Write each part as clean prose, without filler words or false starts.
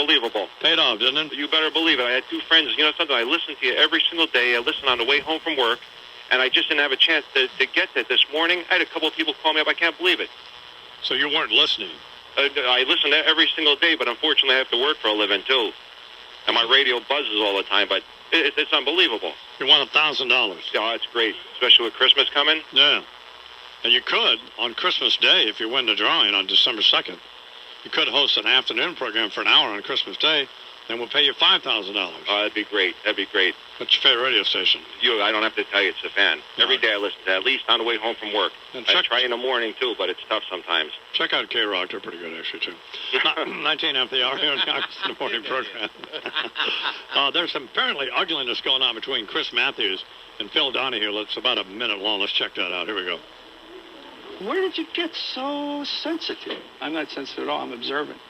unbelievable. Paid off, didn't it? You better believe it. I had two friends. You know something? I listen to you every single day. I listen on the way home from work, and I just didn't have a chance to get that this morning. I had a couple of people call me up. I can't believe it. So you weren't listening? I listen to every single day, but unfortunately I have to work for a living, too. And my radio buzzes all the time, but it's unbelievable. You won $1,000. Yeah, it's great, especially with Christmas coming. Yeah. And you could, on Christmas Day, if you win the drawing on December 2nd, you could host an afternoon program for an hour on Christmas Day, and we'll pay you $5,000. That'd be great. That'd be great. What's your favorite radio station? I don't have to tell you, it's a fan. Every day I listen to it, at least on the way home from work. I try in the morning, too, but it's tough sometimes. Check out K-Rock. They're pretty good, actually, too. 19 after the hour here on the morning program. There's some apparently ugliness going on between Chris Matthews and Phil Donahue. It's about a minute long. Let's check that out. Here we go. Where did you get so sensitive? I'm not sensitive at all. I'm observant.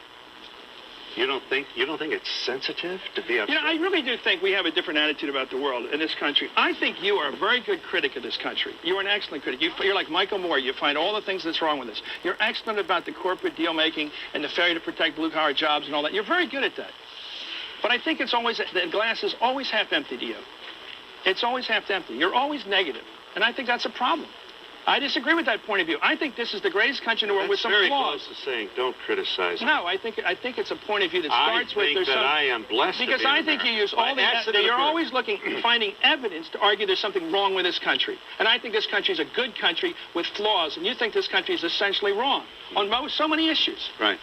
You don't think it's sensitive to be upset? I really do think we have a different attitude about the world in this country. I think you are a very good critic of this country. You're an excellent critic. You're like Michael Moore. You find all the things that's wrong with us. You're excellent about the corporate deal-making and the failure to protect blue-collar jobs and all that. You're very good at that. But I think the glass is always half empty to you. It's always half empty. You're always negative. And I think that's a problem. I disagree with that point of view. I think this is the greatest country in the world with some flaws. That's very close to saying don't criticize. No, I think it's a point of view that starts with there's some. I am blessed because I think you use all the. You're always finding evidence to argue there's something wrong with this country, and I think this country is a good country with flaws, and you think this country is essentially wrong on so many issues. Right.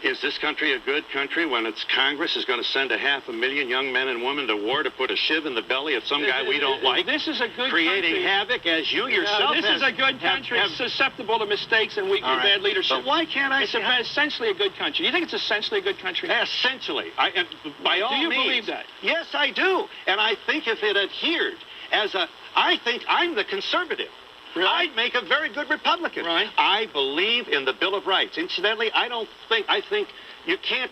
Is this country a good country when its Congress is going to send 500,000 young men and women to war to put a shiv in the belly of some guy we don't like? This is a good creating country. havoc as you yourself This is a good country. It's susceptible to mistakes and bad leadership. But why can't I say it's essentially a good country? You think it's essentially a good country? Essentially. By all means. Do you believe that? Yes, I do. And I think if it adhered I think I'm the conservative. Really? I'd make a very good Republican. Right. I believe in the Bill of Rights. Incidentally, I think you can't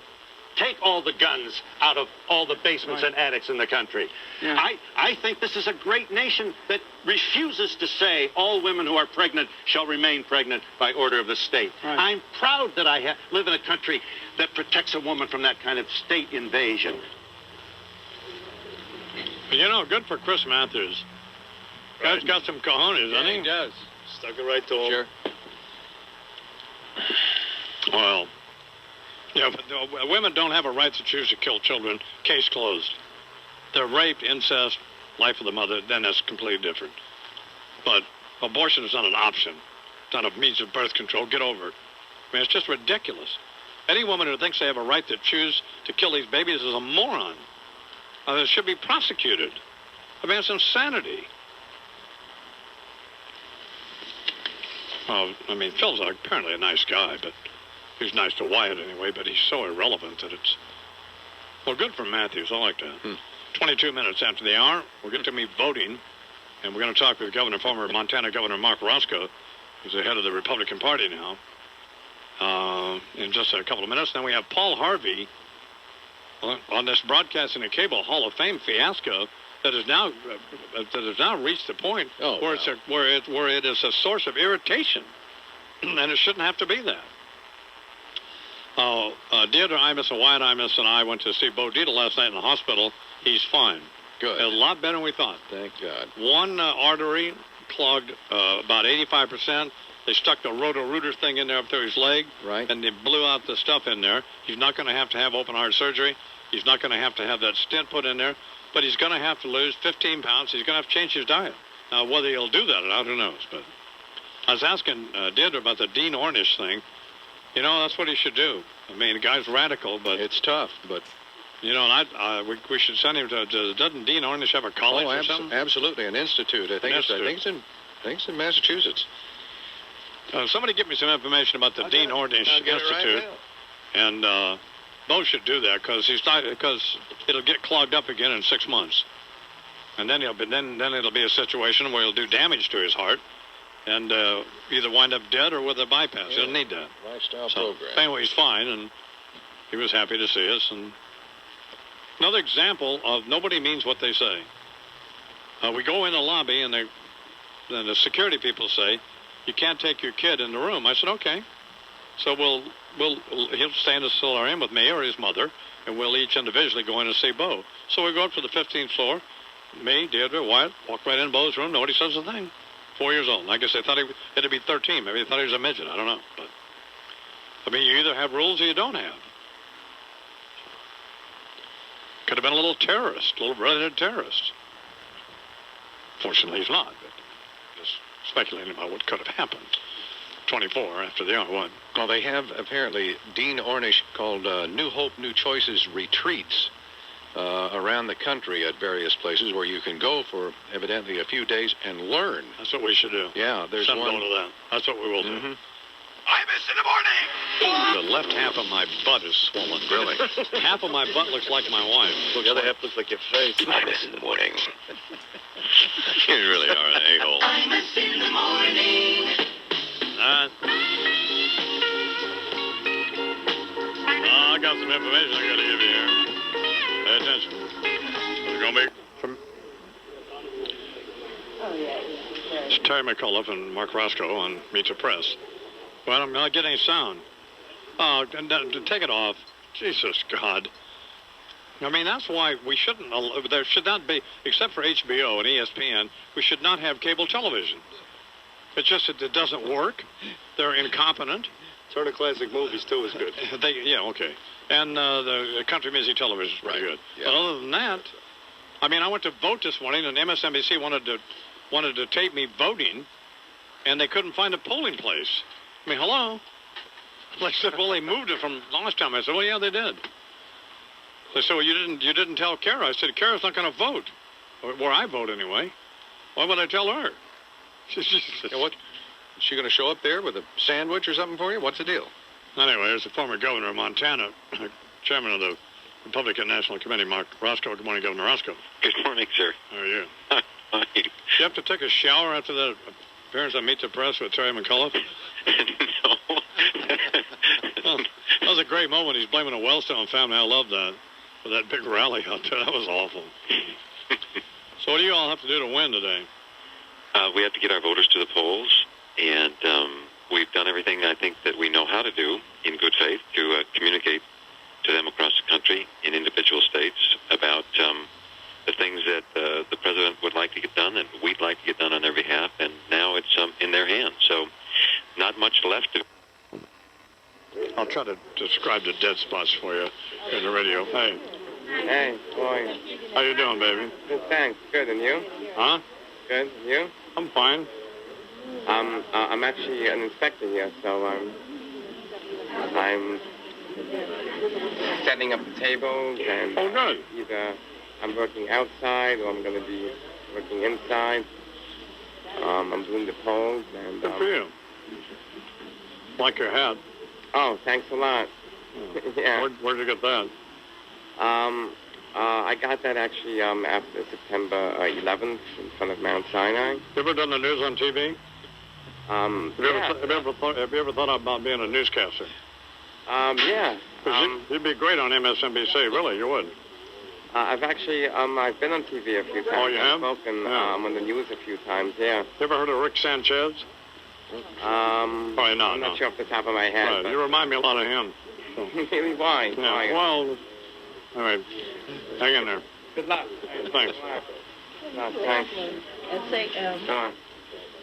take all the guns out of all the basements and attics in the country. Yeah. I think this is a great nation that refuses to say all women who are pregnant shall remain pregnant by order of the state. Right. I'm proud that I live in a country that protects a woman from that kind of state invasion. Good for Chris Matthews. Guy's got some cojones, doesn't he? He does. Stuck it right to him. Sure. Well, but women don't have a right to choose to kill children. Case closed. They're raped, incest, life of the mother, then that's completely different. But abortion is not an option. It's not a means of birth control. Get over it. I mean, it's just ridiculous. Any woman who thinks they have a right to choose to kill these babies is a moron. They should be prosecuted. I mean, it's insanity. Phil's apparently a nice guy, but he's nice to Wyatt anyway, but he's so irrelevant that it's... Well, good for Matthews. I like that. 22 minutes after the hour, we'll get to me voting, and we're going to talk with former Montana Governor Mark Roscoe, who's the head of the Republican Party now, in just a couple of minutes. Then we have Paul Harvey on this Broadcasting and Cable Hall of Fame fiasco that has now reached the point where it is a source of irritation, and it shouldn't have to be that. Deirdre Imus and Wyatt Imus and I went to see Bo Dietl last night in the hospital. He's fine. Good. A lot better than we thought. Thank God. One artery clogged about 85%. They stuck the roto-rooter thing in there up through his leg. Right. And they blew out the stuff in there. He's not going to have open heart surgery. He's not going to have that stent put in there. But he's going to have to lose 15 pounds. He's going to have to change his diet. Now, whether he'll do that or not, who knows? But I was asking Deirdre about the Dean Ornish thing. That's what he should do. I mean, the guy's radical, but... It's tough, but... we should send him to... Doesn't Dean Ornish have a college or something? Absolutely, an institute. I think it's in Massachusetts. Somebody get me some information about the Dean Ornish Institute. And Bo should do that because it'll get clogged up again in 6 months. And then it'll be a situation where he'll do damage to his heart and either wind up dead or with a bypass. He'll need that. Lifestyle program. Anyway, he's fine, and he was happy to see us. And another example of nobody means what they say. We go in the lobby, and the security people say, you can't take your kid in the room. I said, okay. So he'll stay in the solarium with me or his mother, and we'll each individually go in and see Bo. So we go up to the 15th floor. Me, Deirdre, Wyatt, walk right in Bo's room. Nobody says a thing. 4 years old. I guess they thought it'd be 13. Maybe they thought he was a midget. I don't know. But I mean, you either have rules or you don't have. Could have been a little terrorist, a little redheaded terrorist. Fortunately, he's not. But just speculating about what could have happened. 24 after the hour. What? Well, they have apparently Dean Ornish called New Hope, New Choices retreats around the country at various places where you can go for evidently a few days and learn. That's what we should do. Yeah, there's one. one. To that. That's what we will do. Imus in the morning. The left half of my butt is swollen. Really? Half of my butt looks like my wife. The other half looks like your face. Imus in the morning. You really are an a-hole. Imus in the morning. I got some information I got to give you here. Pay attention. It's going to be from it's Terry McAuliffe and Mark Roscoe on Meet the Press. Well, I'm not getting any sound. Oh, take it off. Jesus God. I mean, that's why we shouldn't, there should not be, except for HBO and ESPN, we should not have cable television. It's just that it doesn't work. They're incompetent. Turner Classic Movies, too, is good. Yeah, okay. And the country music television is pretty good. Yeah. But other than that, I mean, I went to vote this morning, and MSNBC wanted to tape me voting, and they couldn't find a polling place. I mean, hello? They said, well, they moved it from last time. I said, well, yeah, they did. They said, well, you didn't tell Kara. I said, Kara's not going to vote, where I vote anyway. Why would I tell her? Yeah, what? Is she going to show up there with a sandwich or something for you? What's the deal? Anyway, there's the former governor of Montana, chairman of the Republican National Committee, Mark Roscoe. Good morning, Governor Roscoe. Good morning, sir. How are you? Fine. Do you have to take a shower after that appearance on Meet the Press with Terry McAuliffe? No. Well, that was a great moment. He's blaming the Wellstone family. I love that. For that big rally out there. That was awful. So what do you all have to do to win today? We have to get our voters to the polls, and we've done everything I think that we know how to do in good faith to communicate to them across the country in individual states about the things that the president would like to get done and we'd like to get done on their behalf, and now it's in their hands. So not much left to. I'll try to describe the dead spots for you in the radio. Hey. Hey, boy. How you doing, baby? Good, thanks. Good, and you? Huh? Good, and you? I'm fine. I'm actually an inspector here, so I'm setting up the tables, and Oh, good. either I'm working outside or I'm going to be working inside. I'm doing the polls, and Good for you. Like your hat. oh, thanks a lot. Yeah. Where'd you get that? I got that actually after September 11th in front of Mount Sinai. You ever done the news on TV? Have you ever thought about being a newscaster? Yeah. 'Cause you'd be great on MSNBC, really, you would. I've actually, I've been on TV a few times. Oh, you have? I've spoken Yeah. on the news a few times, yeah. You ever heard of Rick Sanchez? Probably not, I'm not no. sure off the top of my head. Right. But You remind me a lot of him. So. really, why? Yeah. Why? Well, all right. Hang in there. Good luck. Thanks. Good luck. Thanks. Sure.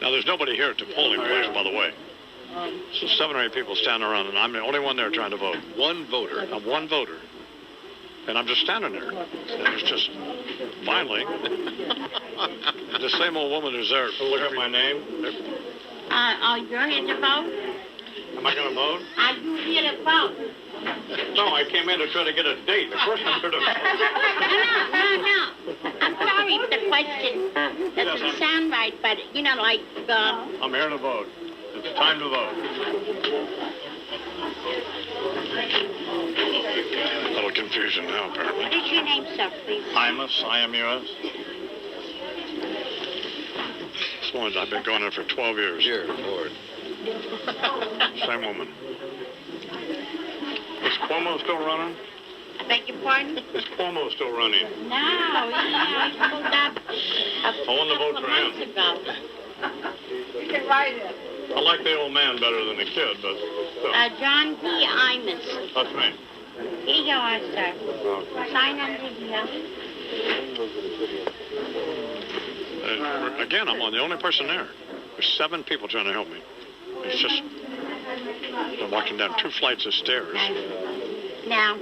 Now, there's nobody here at the polling place, by the way. So 7 or 8 people standing around, and I'm the only one there trying to vote. One voter. I'm one voter. And I'm just standing there. And it's just, finally, the same old woman who's there. Look at my name. You're here to vote? Am I going to vote? Are you here to vote? No, I came in to try to get a date. Of course I'm here to vote. No. I'm sorry if the question doesn't sound right, but, you know, like, I'm here to vote. It's time to vote. A little confusion now, apparently. what is your name, sir, please? Imus, IMUS. This woman, I've been going there for 12 years. Dear Lord. Same woman. Is Cuomo still running? I beg your pardon? Is Cuomo still running? No, he pulled up I want to vote for him. months ago. You can write it. I like the old man better than the kid, but still. John P. Imus. That's me. Here you are, sir. Sign under here. Again, I'm the only person there. There's 7 people trying to help me. It's just, I'm walking down 2 flights of stairs. Now.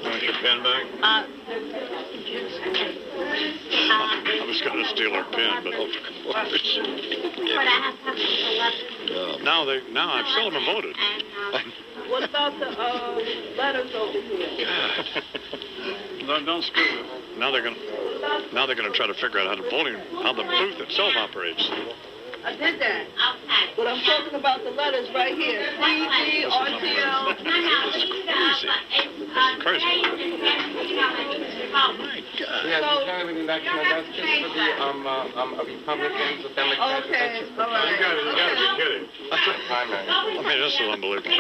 Want your pen back? I was going to steal her pen, but of course. Now I've still haven't voted. What about the letters over here? Don't screw it. Now they're going to try to figure out how the booth itself operates. I did that. But I'm talking about the letters right here. CD, RTL. Crazy. Yeah, just have everything back to my desk just for the Republicans, the Democrats. Okay, all right. You gotta be kidding. That's the primary. I mean, this is unbelievable.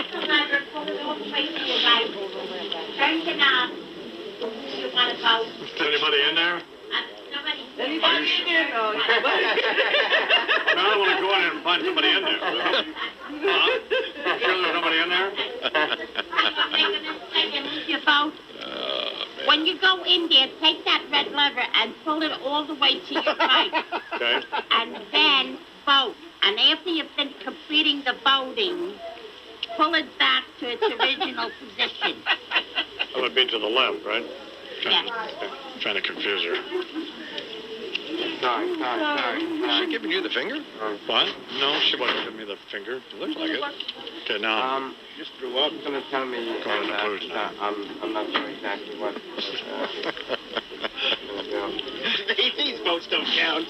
Is anybody in there? Anybody in there? No. I don't want to go in and find somebody in there. Huh? I'm sure there's nobody in there. Your vote. When you go in there, take that red lever and pull it all the way to your right. Okay. And then vote. And after you've been completing the voting, pull it back to its original position. That would be to the left, right? Trying to confuse her. Sorry. Is she giving you the finger? What? No, she wasn't giving me the finger. It looks like it. Okay, now. Just drew up. She's going to tell me, Going to booth. I'm not sure exactly what. These votes don't count.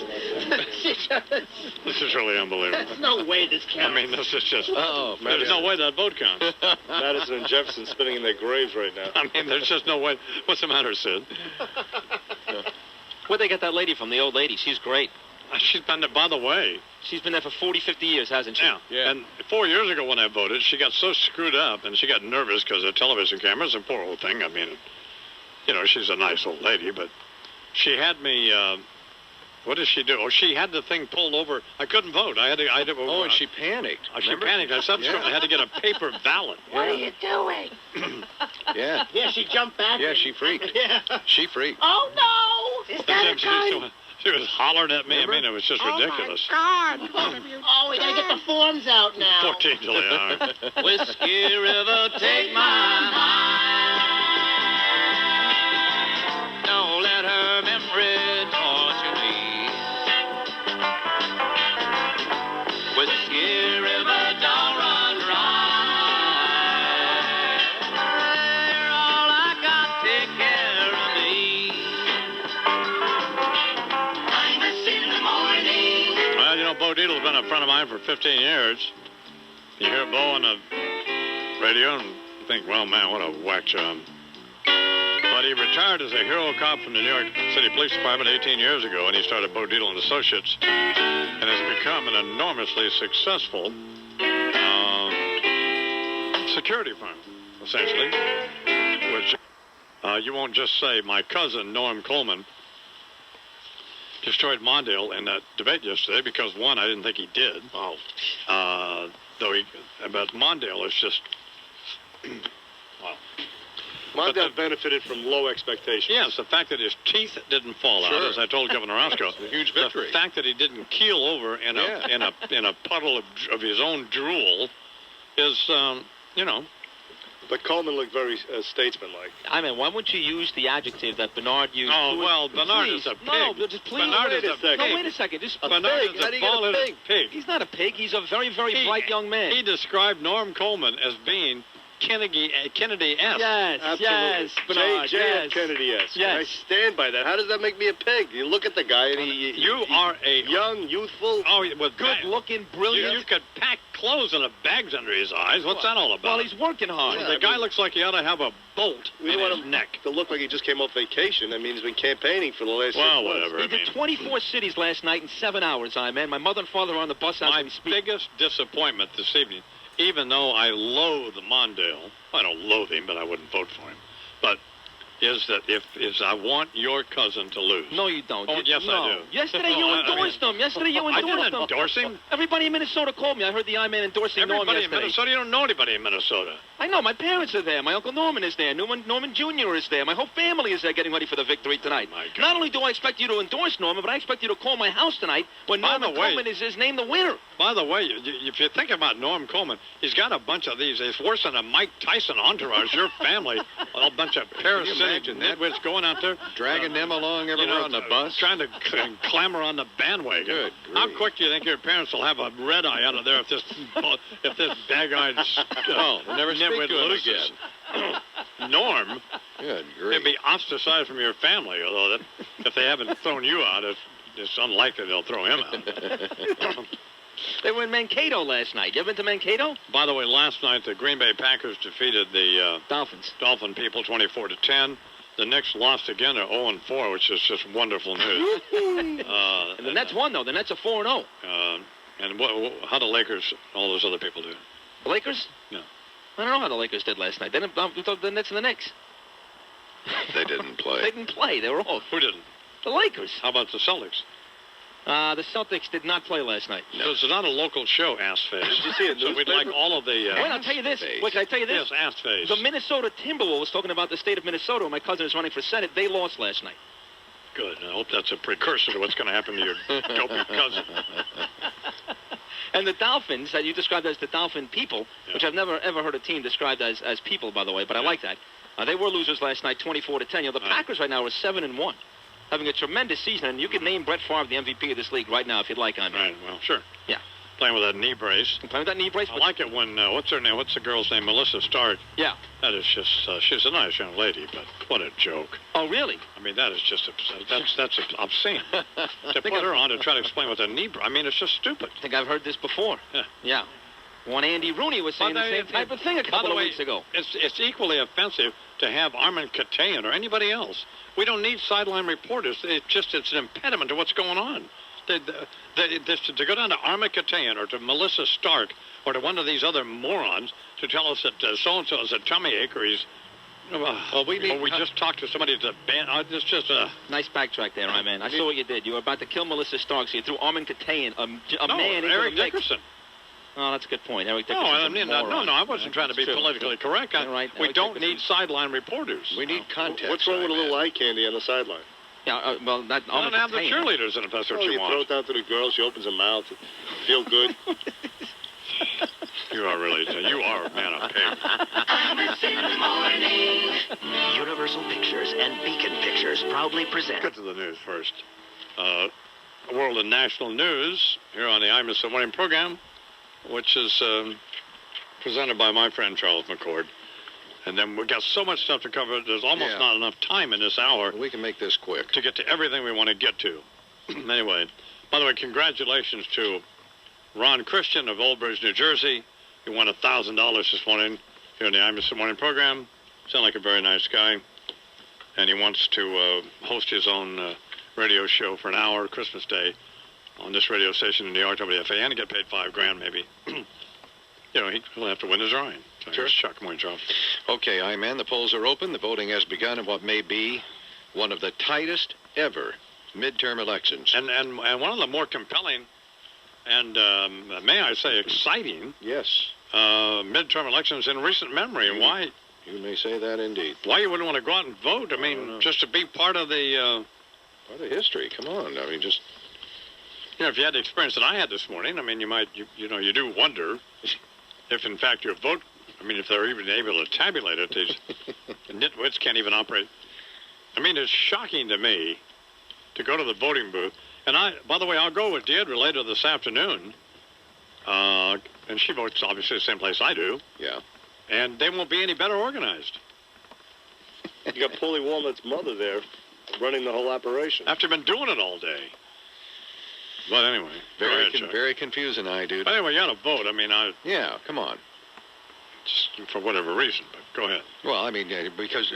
This is really unbelievable. There's no way this counts. I mean, this is just. Oh, There's no way that vote counts. Madison and Jefferson spinning in their graves right now. I mean, there's just no way. What's the matter, Sid? Where'd they get that lady from, the old lady? She's great. She's been there, by the way. She's been there for 40, 50 years, hasn't she? Yeah. And 4 years ago when I voted, she got so screwed up and she got nervous because of television cameras and poor old thing. I mean, she's a nice old lady, but she had me, what did she do? Oh, she had the thing pulled over. I couldn't vote. I had to and she panicked. She panicked. I had to get a paper ballot. What are you doing? Yeah. Yeah, she jumped back. Yeah, she freaked. Yeah. She freaked. Oh, no! Is that a gun? She was hollering at me. I mean, it was just ridiculous. Oh, my God. Oh, we gotta get the forms out now. 14 till the hour. Whiskey River, take my mind. Don't let her memory torture me. Whiskey River, don't run dry. You're all I got, take care of me. Imus in the morning. Well, Bo Dietl's been a friend of mine for 15 years. You hear Bo on the radio and think, well, man, what a whack job. But he retired as a hero cop from the New York City Police Department 18 years ago, and he started Bo Dietl and Associates, and has become an enormously successful security firm, essentially, which you won't just say my cousin, Norm Coleman, destroyed Mondale in that debate yesterday because, one, I didn't think he did. But Mondale is just, wow. Mondale benefited from low expectations. Yes, the fact that his teeth didn't fall out, as I told Governor Roscoe. A huge victory. The fact that he didn't keel over in a puddle of his own drool is, But Coleman looked very statesmanlike. I mean, why wouldn't you use the adjective that Bernard used? Oh, well, Bernard Please. is a pig. No, just please. Bernard is a pig. No, wait a second. Just Bernard is a bald-headed pig. He's not a pig. He's a very, very bright young man. He described Norm Coleman as being Kennedy-esque. Yes, Absolutely. Bernard, J.F. Kennedy-esque. Yes. I stand by that. How does that make me a pig? You look at the guy and You are a young, youthful, with good-looking, brilliant. You could pack clothes and bags under his eyes. What's that all about? Well, he's working hard. The guy looks like he ought to have a bolt we in don't want his him neck. to look like he just came off vacation. I mean, he's been campaigning for the last 6 months. Whatever. He did 24 cities last night in 7 hours, man. My mother and father are on the bus as My we speak. biggest disappointment this evening, even though I loathe Mondale, I don't loathe him, but I wouldn't vote for him, but is that I want your cousin to lose. No, you don't. Oh, yes, no. I do. Yesterday you endorsed him. Yesterday you I endorsed didn't him. endorse him. Everybody in Minnesota called me. I heard the I-Man endorsing Norm Everybody in yesterday. Minnesota, you don't know anybody in Minnesota. I know. My parents are there. My Uncle Norman is there. Norman Jr. is there. My whole family is there getting ready for the victory tonight. My God. Not only do I expect you to endorse Norman, but I expect you to call my house tonight when Norman Coleman is named the winner. By the way, if you think about Norm Coleman, he's got a bunch of these. It's worse than a Mike Tyson entourage. Your family, a bunch of parasitic nitwits going out there. Dragging them along everywhere on the bus. Trying to clamber on the bandwagon. Good How grief. quick do you think your parents will have a red eye out of there if this bag-eyed They'll never speak nitwit to him loses? again. Norm, Good they'd grief. be ostracized from your family, although if they haven't thrown you out, it's unlikely they'll throw him out. They were in Mankato last night. You ever been to Mankato? By the way, last night the Green Bay Packers defeated the Dolphin people 24-10. The Knicks lost again at 0-4, which is just wonderful news. And the Nets won, though. The Nets are 4-0. And how the Lakers, all those other people do? The Lakers? No. I don't know how the Lakers did last night. They didn't the Nets and the Knicks. They didn't play. They didn't play. They were off. Who didn't? The Lakers. How about the Celtics? The Celtics did not play last night. No. This is not a local show, ass-face. Did you see it? So we'd like all of the... Wait, I'll tell you this. Wait, can I tell you this? Yes, ass-face. The Minnesota Timberwolves, talking about the state of Minnesota, my cousin is running for Senate, they lost last night. Good. I hope that's a precursor to what's going to happen to your dopey cousin. And the Dolphins, that you described as the Dolphin people, which I've never, ever heard a team described as people, by the way, but I like that. They were losers last night, 24-10. You know, the Packers right now are 7-1. Having a tremendous season, and you can name Brett Favre the MVP of this league right now if you'd like, I'm Right, well, sure. Yeah. Playing with that knee brace. Playing with that knee brace? I like it when, what's her name? What's the girl's name? Melissa Stark. Yeah. That is just, she's a nice young lady, but what a joke. Oh, really? I mean, that is just, that's obscene. To put her on to try to explain what the knee, I mean, it's just stupid. I think I've heard this before. Yeah. Yeah. One Andy Rooney was saying the same type of thing a couple of weeks ago. It's equally offensive to have Armin Katayan or anybody else. We don't need sideline reporters. It's an impediment to what's going on. To go down to Armin Katayan or to Melissa Stark or to one of these other morons to tell us that so-and-so has a tummy ache or he's... we just talked to somebody at the band. It's just a... Nice backtrack there, my man. I saw what you did. You were about to kill Melissa Stark, so you threw Armin Katayan, a man into Eric the mix. Dickerson. Oh, that's a good point. Eric Dickerson. No, I wasn't trying to be politically correct. We don't need sideline reporters. We need context. What's wrong with a little eye candy on the sideline? Yeah, well, that I don't have the cheerleaders in it, if that's what you want. Throw it down to the girl. She opens her mouth. Feel good. You are a man of paper. Imus in the morning. Universal Pictures and Beacon Pictures proudly present. Get to the news first. World and national news here on the Imus in the morning program, which is presented by my friend Charles McCord. And then we've got so much stuff to cover, there's almost not enough time in this hour. We can make this quick. To get to everything we want to get to. Anyway, by the way, congratulations to Ron Christian of Old Bridge, New Jersey. He won $1,000 this morning here in the Imus in the morning program. Sound like a very nice guy. And he wants to host his own radio show for an hour Christmas Day on this radio station in the RWFA and get paid $5,000 maybe. He'll have to win his drawing. So Sure. Chuck, morning, Charles. Okay, I-Man, the polls are open. The voting has begun in what may be one of the tightest ever midterm elections. And one of the more compelling and, may I say, exciting midterm elections in recent memory. And why? You may say that indeed. Why you wouldn't want to go out and vote? I mean, just to be part of the... part of history. Come on. I mean, just... if you had the experience that I had this morning, I mean, you do wonder if, in fact, your vote... I mean, if they're even able to tabulate it, these nitwits can't even operate. I mean, it's shocking to me to go to the voting booth. And by the way, I'll go with Deirdre later this afternoon. And she votes, obviously, the same place I do. Yeah. And they won't be any better organized. You got Paulie Walnut's mother there running the whole operation. After been doing it all day. But anyway, very confusing, dude. But anyway, you got to vote. I mean, yeah, come on. Just for whatever reason, but go ahead. Well, I mean, because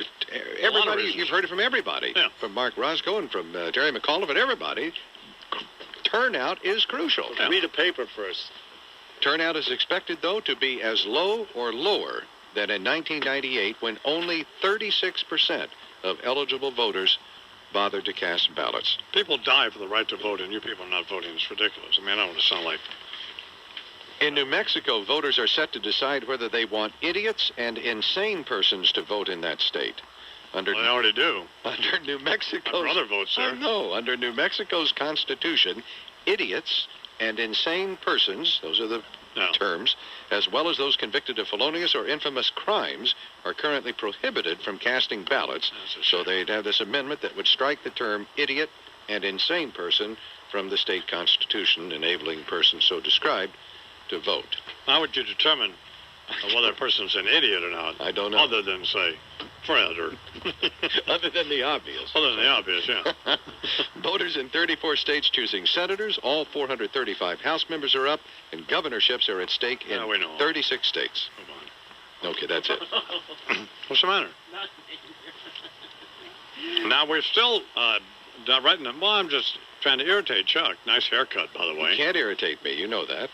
everybody, you've heard it from everybody. Yeah. From Mark Roscoe and from Terry McAuliffe and everybody. Turnout is crucial. Yeah. Read a paper first. Turnout is expected, though, to be as low or lower than in 1998 when only 36% of eligible voters bothered to cast ballots. People die for the right to vote, and you people are not voting. It's ridiculous. I mean, I don't want to sound like In New Mexico, voters are set to decide whether they want idiots and insane persons to vote in that state. Well, they already do. Under New Mexico's... My brother votes there. No, under New Mexico's Constitution, idiots and insane persons, those are the terms, as well as those convicted of felonious or infamous crimes, are currently prohibited from casting ballots. So they'd have this amendment that would strike the term idiot and insane person from the state constitution, enabling persons so described to vote. How would you determine whether a person's an idiot or not? I don't know. Other than, say, Fred or... Other than the obvious. Other than the obvious, yeah. Voters in 34 states choosing senators. All 435 House members are up, and governorships are at stake in 36 states. Come on. Okay, that's it. What's the matter? Now, we're still right in the... Well, I'm just trying to irritate Chuck. Nice haircut, by the way. You can't irritate me. You know that.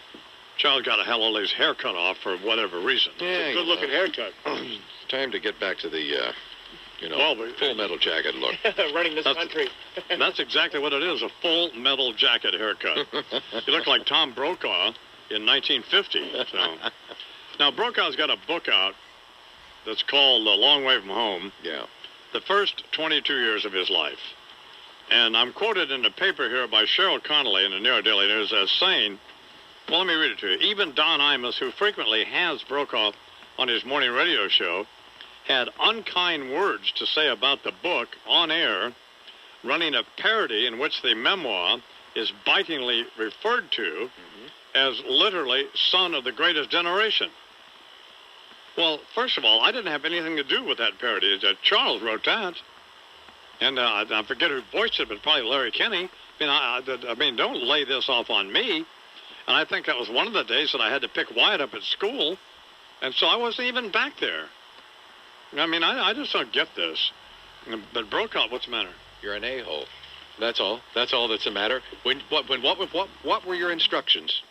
Chuck got a hell of his hair cut off for whatever reason. Yeah, Good-looking haircut. Time to get back to the, full metal jacket look. Running this country. That's exactly what it is, a full metal jacket haircut. You look like Tom Brokaw in 1950. So. Now, Brokaw's got a book out that's called A Long Way from Home. Yeah. The first 22 years of his life. And I'm quoted in the paper here by Cheryl Connolly in the New York Daily News as saying, well, let me read it to you. Even Don Imus, who frequently has Brokaw on his morning radio show, had unkind words to say about the book on air, running a parody in which the memoir is bitingly referred to as literally son of the greatest generation. Well, first of all, I didn't have anything to do with that parody. Charles wrote that. And I forget who voiced it, but probably Larry Kinney. I mean, don't lay this off on me. And I think that was one of the days that I had to pick Wyatt up at school. And so I wasn't even back there. I mean, I just don't get this. But Brokaw, what's the matter? You're an a-hole. That's all. That's all that's the matter. What were your instructions?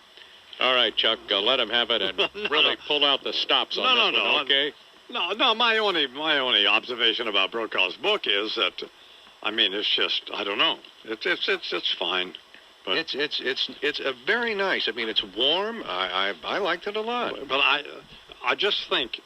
All right, Chuck, let him have it and really pull out the stops on this one, okay? No, my only observation about Brokaw's book is that, I mean, it's just, I don't know. It's fine. But it's a very nice. I mean, it's warm. I liked it a lot. But I just think.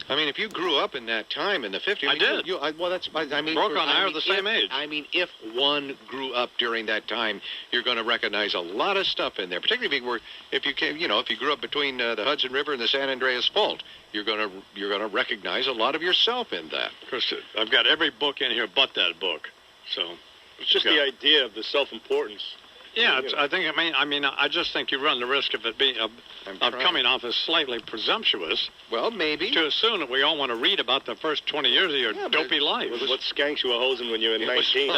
I mean, if you grew up in that time in the 50s, I did. Brokaw and I are the same age. I mean, if one grew up during that time, you're going to recognize a lot of stuff in there. Particularly if you grew up between the Hudson River and the San Andreas Fault, you're going to recognize a lot of yourself in that. Of course, I've got every book in here but that book, so. It's just the idea of the self-importance. Yeah, I just think you run the risk of it being of coming off as slightly presumptuous. Well, maybe. To assume that we all want to read about the first 20 years of your dopey life. What skanks you were hosing when you were 19? No.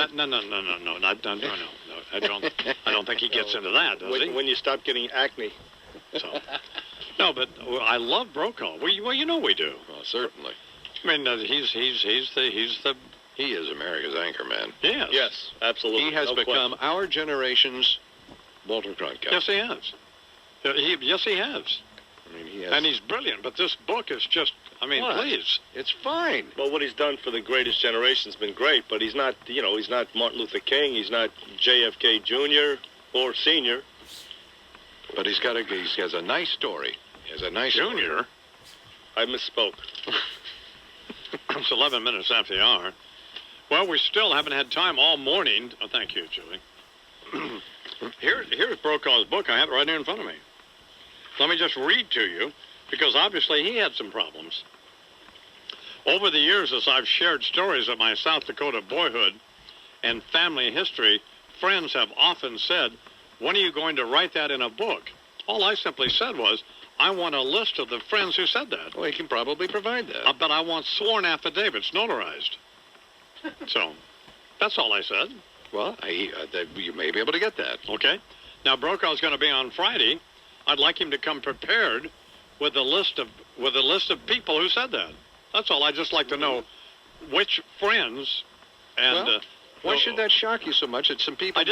I don't think he gets into that, does he? When you stop getting acne. So, no, but I love Brokaw. Well, you know we do. Well, certainly. I mean, He is America's anchorman. Yes. Yes, absolutely. He has become our generation's Walter Cronkite. Yes, he has. Yes, he has. I mean, he has. And he's brilliant, but this book is just, please. It's fine. Well, what he's done for the greatest generation has been great, but he's not Martin Luther King. He's not JFK Jr. or Sr. But he has a nice story. He has a nice Junior? I misspoke. It's 11 minutes after the hour. Well, we still haven't had time all morning. Oh, thank you, Julie. Here's Brokaw's book. I have it right here in front of me. Let me just read to you, because obviously he had some problems. Over the years, as I've shared stories of my South Dakota boyhood and family history, friends have often said, when are you going to write that in a book? All I simply said was, I want a list of the friends who said that. Well, he can probably provide that. But I want sworn affidavits notarized. So, that's all I said. Well, you may be able to get that. Okay. Now, Brokaw's going to be on Friday. I'd like him to come prepared with a list of people who said that. That's all. I'd just like to know which friends and... Well, why should that shock you so much that some people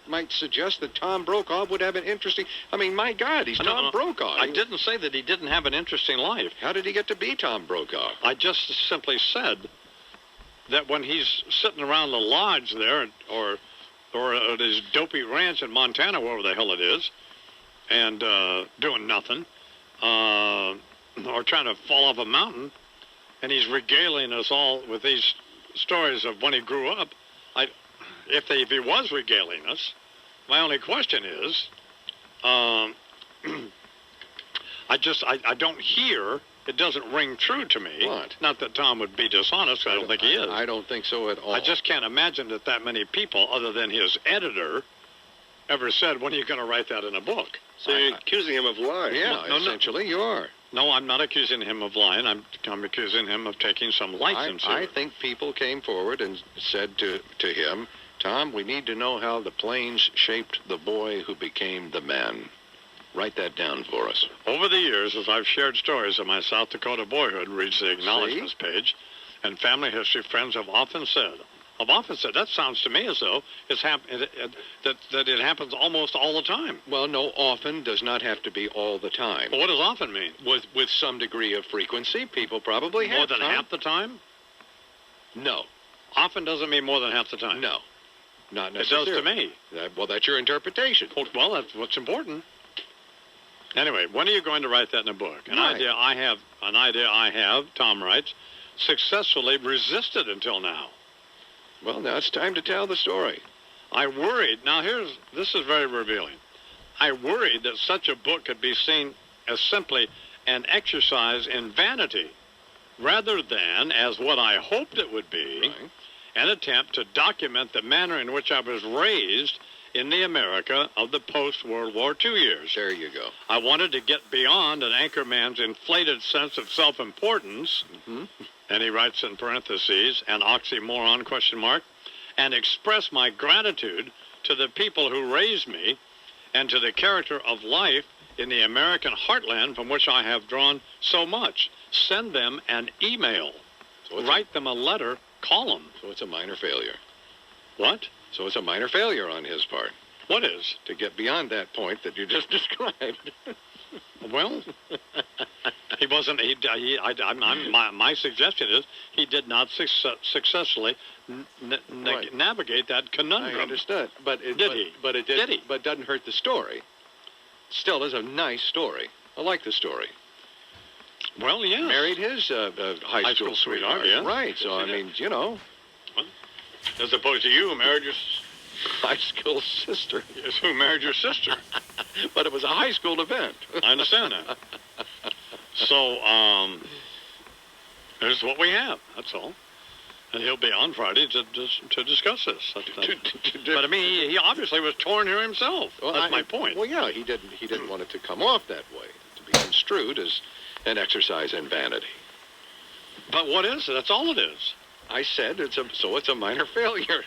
might suggest that Tom Brokaw would have an interesting... I mean, my God, he's Tom Brokaw. I didn't say that he didn't have an interesting life. How did he get to be Tom Brokaw? I just simply said that when he's sitting around the lodge there or at his dopey ranch in Montana, wherever the hell it is, and doing nothing, or trying to fall off a mountain, and he's regaling us all with these stories of when he grew up. If he was regaling us, my only question is, I don't hear. It doesn't ring true to me. What? Not that Tom would be dishonest. I don't think he is. I don't think so at all. I just can't imagine that many people, other than his editor, ever said, when are you going to write that in a book? So you're accusing him of lying. Yeah, essentially you are. No, I'm not accusing him of lying. I'm accusing him of taking some license here. I think people came forward and said to him, Tom, we need to know how the plains shaped the boy who became the man. Write that down for us. Over the years, as I've shared stories of my South Dakota boyhood, reads the acknowledgments page, and family history friends have often said, that sounds to me as though that it happens almost all the time. Well, no, often does not have to be all the time. Well, what does often mean? With some degree of frequency, people probably have. More than half the time? No. Often doesn't mean more than half the time. No. Not necessarily. It does to me. Well, that's your interpretation. Well, that's what's important. Anyway, when are you going to write that in a book? An idea I have, Tom writes, successfully resisted until now. Well, now it's time to tell the story. I worried, this is very revealing. I worried that such a book could be seen as simply an exercise in vanity, rather than, as what I hoped it would be, an attempt to document the manner in which I was raised in the America of the post-World War II years. There you go. I wanted to get beyond an anchorman's inflated sense of self-importance, and he writes in parentheses, an oxymoron, and express my gratitude to the people who raised me and to the character of life in the American heartland from which I have drawn so much. Send them an email. Write them a letter. Call them. So it's a minor failure. What? So it's a minor failure on his part. What is? To get beyond that point that you just described. Well, he wasn't. My suggestion is he did not successfully navigate that conundrum. I understood, but did he? But it did. Did he? But it doesn't hurt the story. Still is a nice story. I like the story. Well, yes. Married his high school sweetheart. Yeah. Right. So I mean, you know. Well, as opposed to you who married your high school sister. Yes, who married your sister. But it was a high school event. I understand that. So, here's what we have. That's all. And he'll be on Friday to discuss this. But I mean, he obviously was torn here himself. Well, that's my point. Well, yeah, he didn't want it to come off that way, to be construed as an exercise in vanity. But what is it? That's all it is. I said it's a minor failure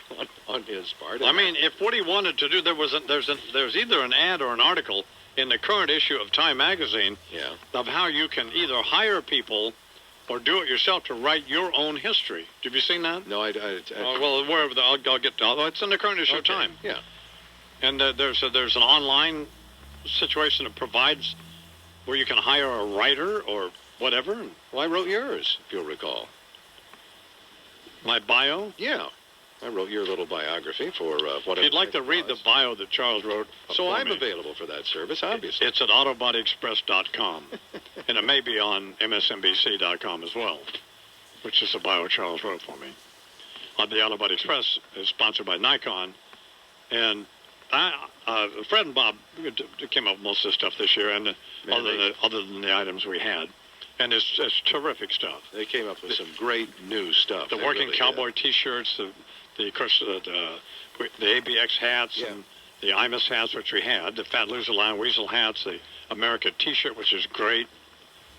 on his part. I mean, if what he wanted to do, there's either an ad or an article in the current issue of Time magazine of how you can either hire people or do it yourself to write your own history. Have you seen that? No, well, wherever I'll get to. Oh, it's in the current issue of Time. Yeah. And there's an online situation that provides where you can hire a writer or whatever. Well, I wrote yours, if you'll recall. My bio? Yeah. I wrote your little biography for whatever. If you'd like to read the bio that Charles wrote. So I'm available for that service, obviously. It's at autobodyexpress.com. And it may be on msnbc.com as well, which is the bio Charles wrote for me. The Autobody Express is sponsored by Nikon. And Fred and Bob came up with most of the stuff this year, and other than the items we had. And it's terrific stuff. They came up with some great new stuff. The working cowboy T-shirts, the ABX hats, and the Imus hats, which we had, the Fat Loser Lion Weasel hats, the America T-shirt, which is great.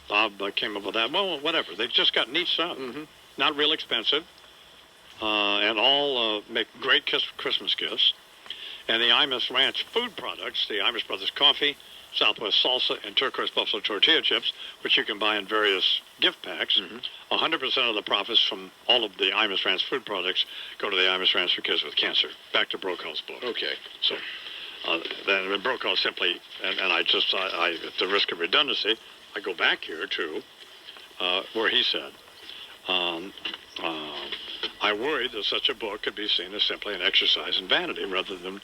Bob came up with that. Well, whatever. They've just got neat stuff. Not real expensive, and all make great Christmas gifts. And the Imus Ranch food products, the Imus Brothers coffee, Southwest salsa, and turquoise buffalo tortilla chips, which you can buy in various gift packs. 100% of the profits from all of the Imus Ranch food products go to the Imus Ranch for Kids with Cancer. Back to Brokaw's book. Okay. So then Brokaw simply, and I at the risk of redundancy, I go back here to where he said, I worried that such a book could be seen as simply an exercise in vanity rather than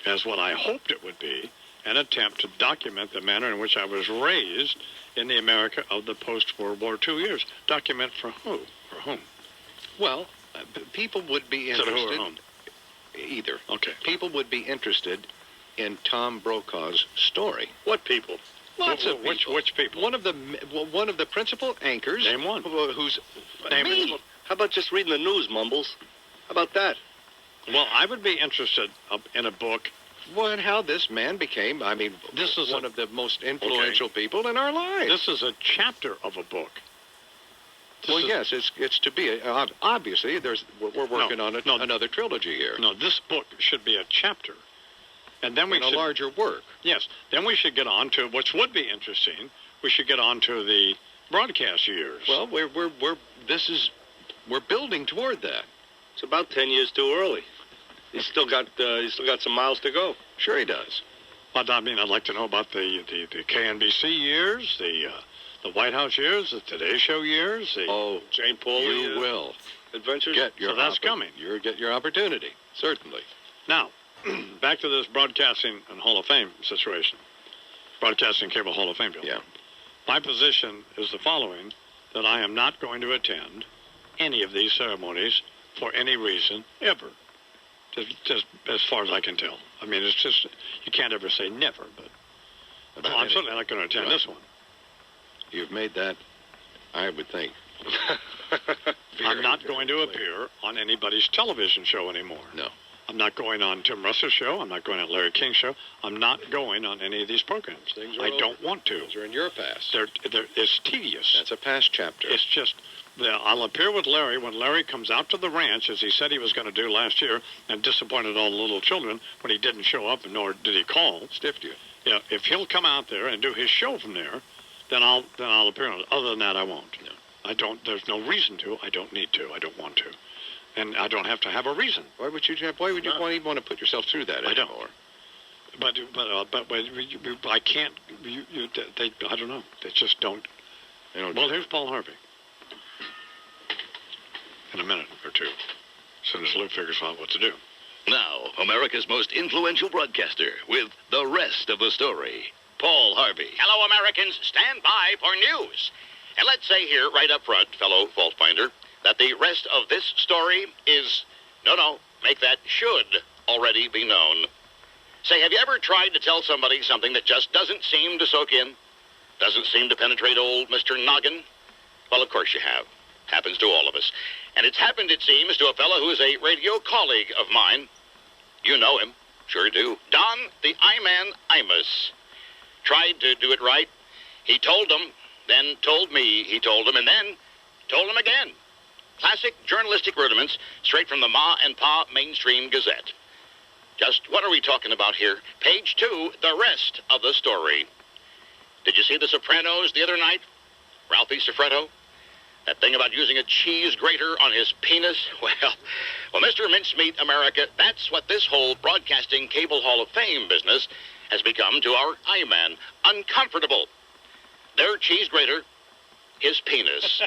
as what I hoped it would be, an attempt to document the manner in which I was raised in the America of the post-World War II years. Document for who? For whom? Well, people would be So who or interested. whom? Either. Okay. People would be interested in Tom Brokaw's story. What people? Lots of people. Which people? One of the principal anchors. Name one. Who's Name me. it. How about just reading the news, Mumbles? How about that? Well, I would be interested in a book. How this man became, This is one of the most influential people in our lives. This is a chapter of a book. Yes, it's to be. Obviously, we're working on another trilogy here. No, this book should be a chapter. And then we in should, a larger work. Yes. Then we should get on to, which would be interesting, we should get on to the broadcast years. Well, we're building toward that. It's about 10 years too early. He's still got some miles to go. Sure he does. But I mean, I'd like to know about the KNBC years, the White House years, the Today Show years. Jane Paul. You will. Adventures. So that's coming. You'll get your opportunity, certainly. Now, back to this Broadcasting and Hall of Fame situation. Broadcasting Cable Hall of Fame bill. Yeah. My position is the following, that I am not going to attend any of these ceremonies for any reason ever. Just as far as I can tell. I mean, it's just, you can't ever say never, but I'm certainly not going to attend this one. You've made that, I would think. I'm not going to appear on anybody's television show anymore. No. I'm not going on Tim Russ's show. I'm not going on Larry King's show. I'm not going on any of these programs. I don't want to. Those are in your past. It's tedious. That's a past chapter. It's just, I'll appear with Larry when Larry comes out to the ranch, as he said he was going to do last year, and disappointed all the little children when he didn't show up, nor did he call. Stiffed you. Yeah, if he'll come out there and do his show from there, then I'll appear on it. Other than that, I won't. No. I don't. There's no reason to. I don't need to. I don't want to. And I don't have to have a reason. Why would you even want to put yourself through that anymore? I don't. But I can't. I don't know. They just don't. Well, here's Paul Harvey. In a minute or two, as soon as Lou figures out what to do. Now, America's most influential broadcaster with the rest of the story, Paul Harvey. Hello, Americans. Stand by for news. And let's say here, right up front, fellow fault finder, that the rest of this story is, make that should already be known. Say, have you ever tried to tell somebody something that just doesn't seem to soak in? Doesn't seem to penetrate old Mr. Noggin? Well, of course you have. Happens to all of us. And it's happened, it seems, to a fellow who is a radio colleague of mine. You know him. Sure do. Don, the I-Man Imus. Tried to do it right. He told them, then told me he told them, and then told them again. Classic journalistic rudiments straight from the Ma and Pa Mainstream Gazette. Just what are we talking about here? Page 2, the rest of the story. Did you see The Sopranos the other night? Ralphie Cifaretto? That thing about using a cheese grater on his penis? Well, Mr. Mincemeat America, that's what this whole Broadcasting Cable Hall of Fame business has become to our I-Man. Uncomfortable. Their cheese grater, his penis.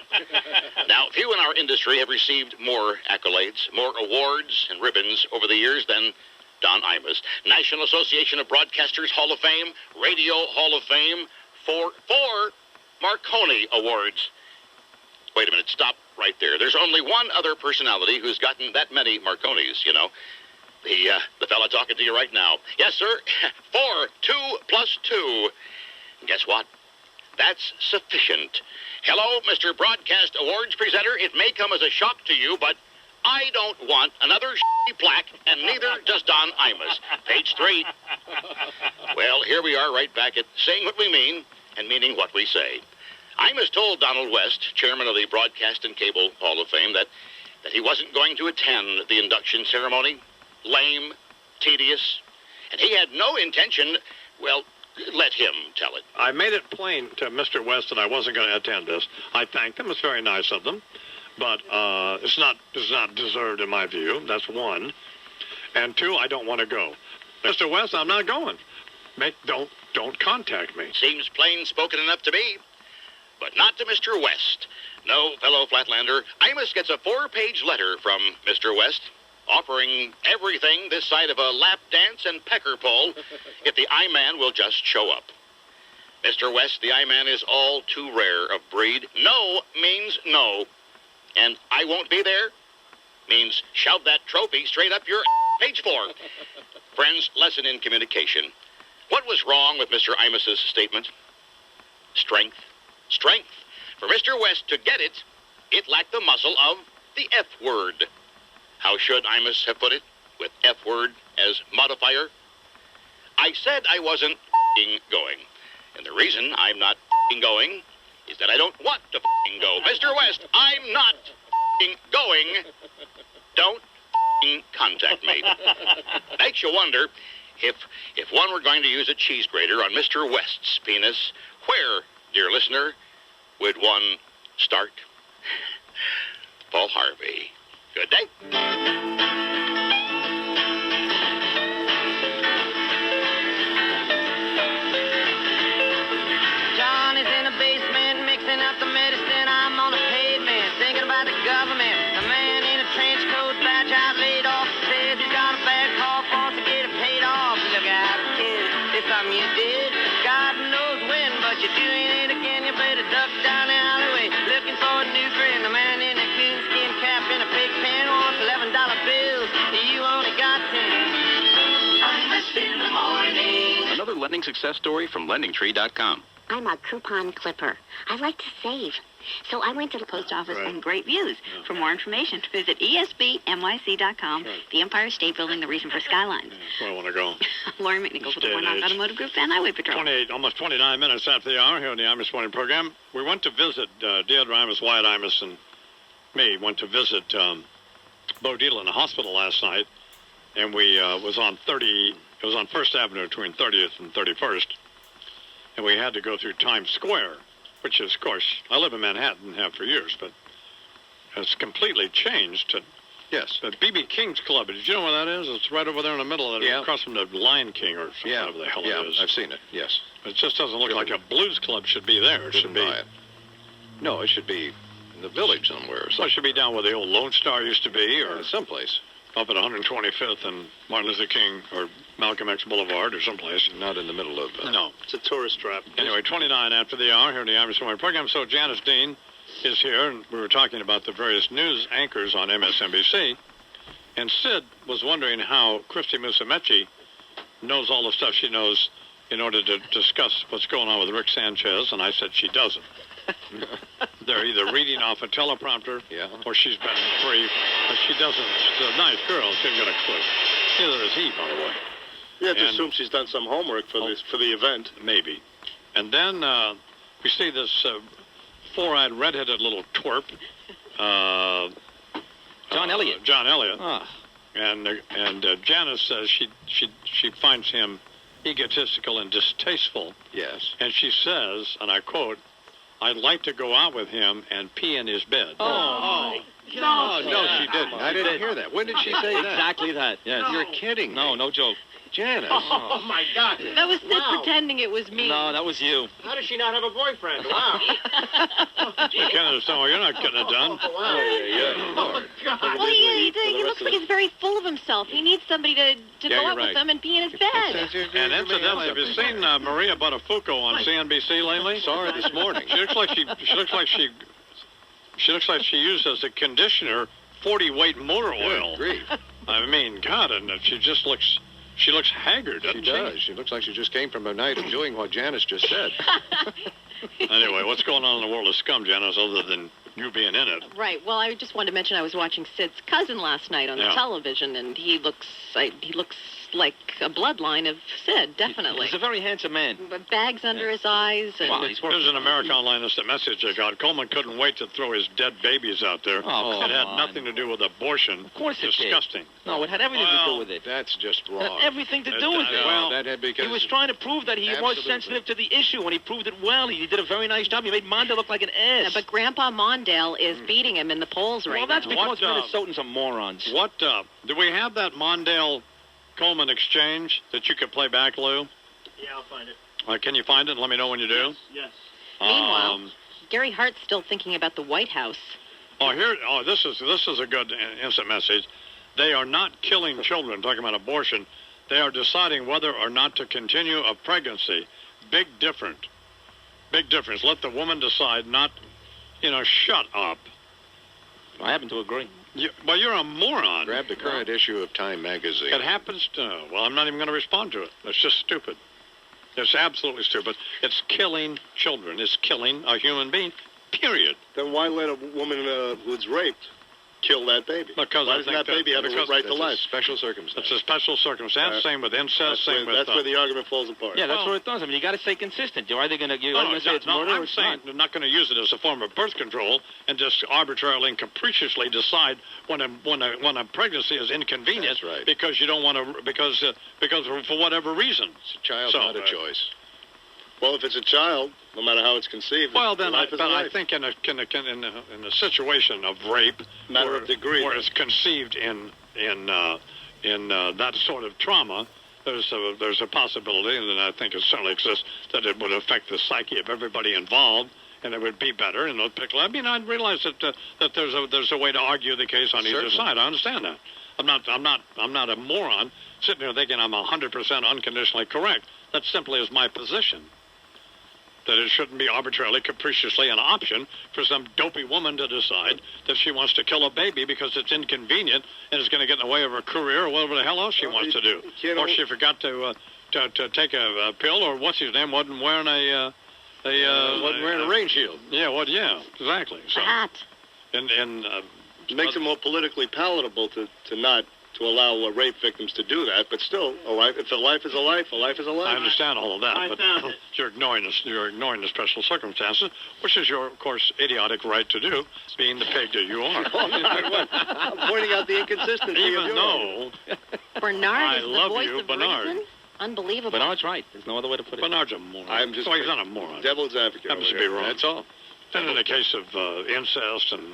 Now, few in our industry have received more accolades, more awards and ribbons over the years than Don Imus. National Association of Broadcasters Hall of Fame, Radio Hall of Fame, four Marconi Awards. Wait a minute, stop right there. There's only one other personality who's gotten that many Marconis, you know. The fella talking to you right now. Yes, sir. 4, 2 plus 2. And guess what? That's sufficient. Hello, Mr. Broadcast Awards presenter. It may come as a shock to you, but I don't want another plaque, and neither does Don Imus. Page 3. Well, here we are right back at saying what we mean and meaning what we say. Imus told Donald West, chairman of the Broadcast and Cable Hall of Fame, that he wasn't going to attend the induction ceremony. Lame, tedious, and he had no intention, well, let him tell it. I made it plain to Mr. West that I wasn't going to attend this. I thanked them. It's very nice of them. But it's not deserved in my view. That's one. And 2, I don't want to go. Mr. West, I'm not going. Don't contact me. Seems plain spoken enough to me. But not to Mr. West. No, fellow Flatlander, Imus gets a 4-page letter from Mr. West. offering everything this side of a lap dance and pecker pull if the I-Man will just show up. Mr. West, the I-Man is all too rare of breed. No means no. And I won't be there means shove that trophy straight up your page 4. Friends, lesson in communication. What was wrong with Mr. Imus's statement? Strength. Strength. For Mr. West to get it, it lacked the muscle of the F word. How should Imus have put it? With F word as modifier? I said I wasn't going. And the reason I'm not going is that I don't want to go. Mr. West, I'm not going. Don't contact me. Makes you wonder if one were going to use a cheese grater on Mr. West's penis, where, dear listener, would one start? Paul Harvey. Good day. John is in the basement mixing up the medicine. I'm on the pavement thinking about the government. The man in a trench coat, badge out laid off, says he's got a bad cough, wants to get it paid off. Look out, kid, it's something you did. God knows when, but you're doing it again. You better duck down the alleyway looking for a new friend. The man in a coonskin cap and a pig pen wants $11 bills. You only got 10. Imus in the morning. Another lending success story from LendingTree.com. I'm a coupon clipper. I like to save. So I went to the post office and great views. For more information, visit ESBNYC.com, the Empire State Building, the reason for Skylines. That's where I want to go. Lori McNichol for the Warnock Automotive Group and Highway Patrol. Almost 29 minutes after the hour here on the Imus Morning program. We went to visit Deidre Imus, Wyatt Imus, and me went to visit Bo Deal in the hospital last night, and we was on 30. It was on First Avenue between 30th and 31st, and we had to go through Times Square, which is, of course, I live in Manhattan, have for years, but it's completely changed. Yes. The B.B. King's Club. Did you know where that is? It's right over there in the middle of it, across from the Lion King or something, whatever the hell it is. I've seen it, yes. It just doesn't look like a blues club should be there. It should be. No, it should be in the village somewhere. Well, it should be down where the old Lone Star used to be, or someplace. Up at 125th and Martin Luther King or Malcolm X Boulevard or someplace. Not in the middle of... No. It's a tourist trap. Anyway, 29 after the hour here in the Imus Morning program. So Janice Dean is here, and we were talking about the various news anchors on MSNBC. And Sid was wondering how Christy Musumeci knows all the stuff she knows in order to discuss what's going on with Rick Sanchez, and I said she doesn't. They're either reading off a teleprompter, or she's been briefed, but she doesn't. She's a nice girl. She hasn't got a clue. Neither is he, by the way. You have to assume she's done some homework for the event. Maybe. And then we see this four-eyed, redheaded little twerp, John Elliott. John Elliott. And Janice says she finds him egotistical and distasteful. Yes. And she says, and I quote, "I'd like to go out with him and pee in his bed." No, she didn't. I didn't hear that. When did she say that? Exactly that. Yes. You're kidding. No joke. Janice. Oh, my God. That was Sid pretending it was me. No, that was you. How does she not have a boyfriend? Wow. I can't understand why you're not getting it done. Oh, God. Well, he looks like he's very full of himself. He needs somebody to go out with him and pee in his bed. And incidentally, have you seen Maria Buttafuoco on CNBC lately? Saw her this morning. She looks like she used as a conditioner 40-weight motor oil. I mean, God, and she just looks. She looks haggard, doesn't she? She does. She looks like she just came from a night of doing what Janice just said. Anyway, what's going on in the world of scum, Janice, other than you being in it? Right. Well, I just wanted to mention I was watching Sid's cousin last night on the television, and he looks like a bloodline of Sid, definitely. He's a very handsome man. But bags under his eyes. And There's an American Online that's the message I got. Coleman couldn't wait to throw his dead babies out there. Oh, it had nothing to do with abortion. Of course it did. Disgusting. No, it had everything to do with it. That's just wrong. It had everything to do with it. Well, that had because he was trying to prove that he was sensitive to the issue, and he proved it well. He did a very nice job. He made Mondale look like an ass. Yeah, but Grandpa Mondale is beating him in the polls right now. Well, that's because Minnesotans are morons. What, do we have that Mondale-Coleman exchange that you could play back, Lou? Yeah, I'll find it. Can you find it and let me know when you do? Yes. Meanwhile, Gary Hart's still thinking about the White House. This is a good instant message. They are not killing children, talking about abortion. They are deciding whether or not to continue a pregnancy. Big difference. Big difference. Let the woman decide, not, shut up. I happen to agree. Well, you're a moron. Grab the current issue of Time magazine. It happens to... Well, I'm not even going to respond to it. It's just stupid. It's absolutely stupid. It's killing children. It's killing a human being, period. Then why let a woman who's raped kill that baby? Because why doesn't that baby have a right to life? Special circumstance. It's a special circumstance. Same with incest. That's where the argument falls apart. Yeah, that's where it does. I mean, you got to stay consistent. You're either going to say it's murder or it's not. I'm not going to use it as a form of birth control and just arbitrarily and capriciously decide when a pregnancy is inconvenient. That's right. Because you don't want to because for whatever reason. It's a child, not a choice. Well, if it's a child, no matter how it's conceived, well, then life is life. I think in a situation of rape, matter of degree, where it's conceived in that sort of trauma, there's a possibility, and I think it certainly exists, that it would affect the psyche of everybody involved, and it would be better in those particular. I mean, I realize that there's a way to argue the case on either side. I understand that. I'm not a moron sitting there thinking I'm 100% unconditionally correct. That simply is my position. That it shouldn't be arbitrarily, capriciously an option for some dopey woman to decide that she wants to kill a baby because it's inconvenient and it's going to get in the way of her career or whatever the hell else she wants to do. Or she forgot to take a pill, or what's his name wasn't wearing wasn't wearing a rain shield. Yeah, exactly. So, hat. And makes it more politically palatable to not to allow rape victims to do that, but still, if a life is a life, a life is a life. I understand all of that, but you're ignoring the special circumstances, which is your, of course, idiotic right to do, being the pig that you are. I'm pointing out the inconsistency. Even though Bernard is the voice of Bernard. reason. Unbelievable. Bernard's right. There's no other way to put it. Bernard's a moron. He's not a moron. Devil's advocate. Happens to be wrong. That's all. And in the case of incest and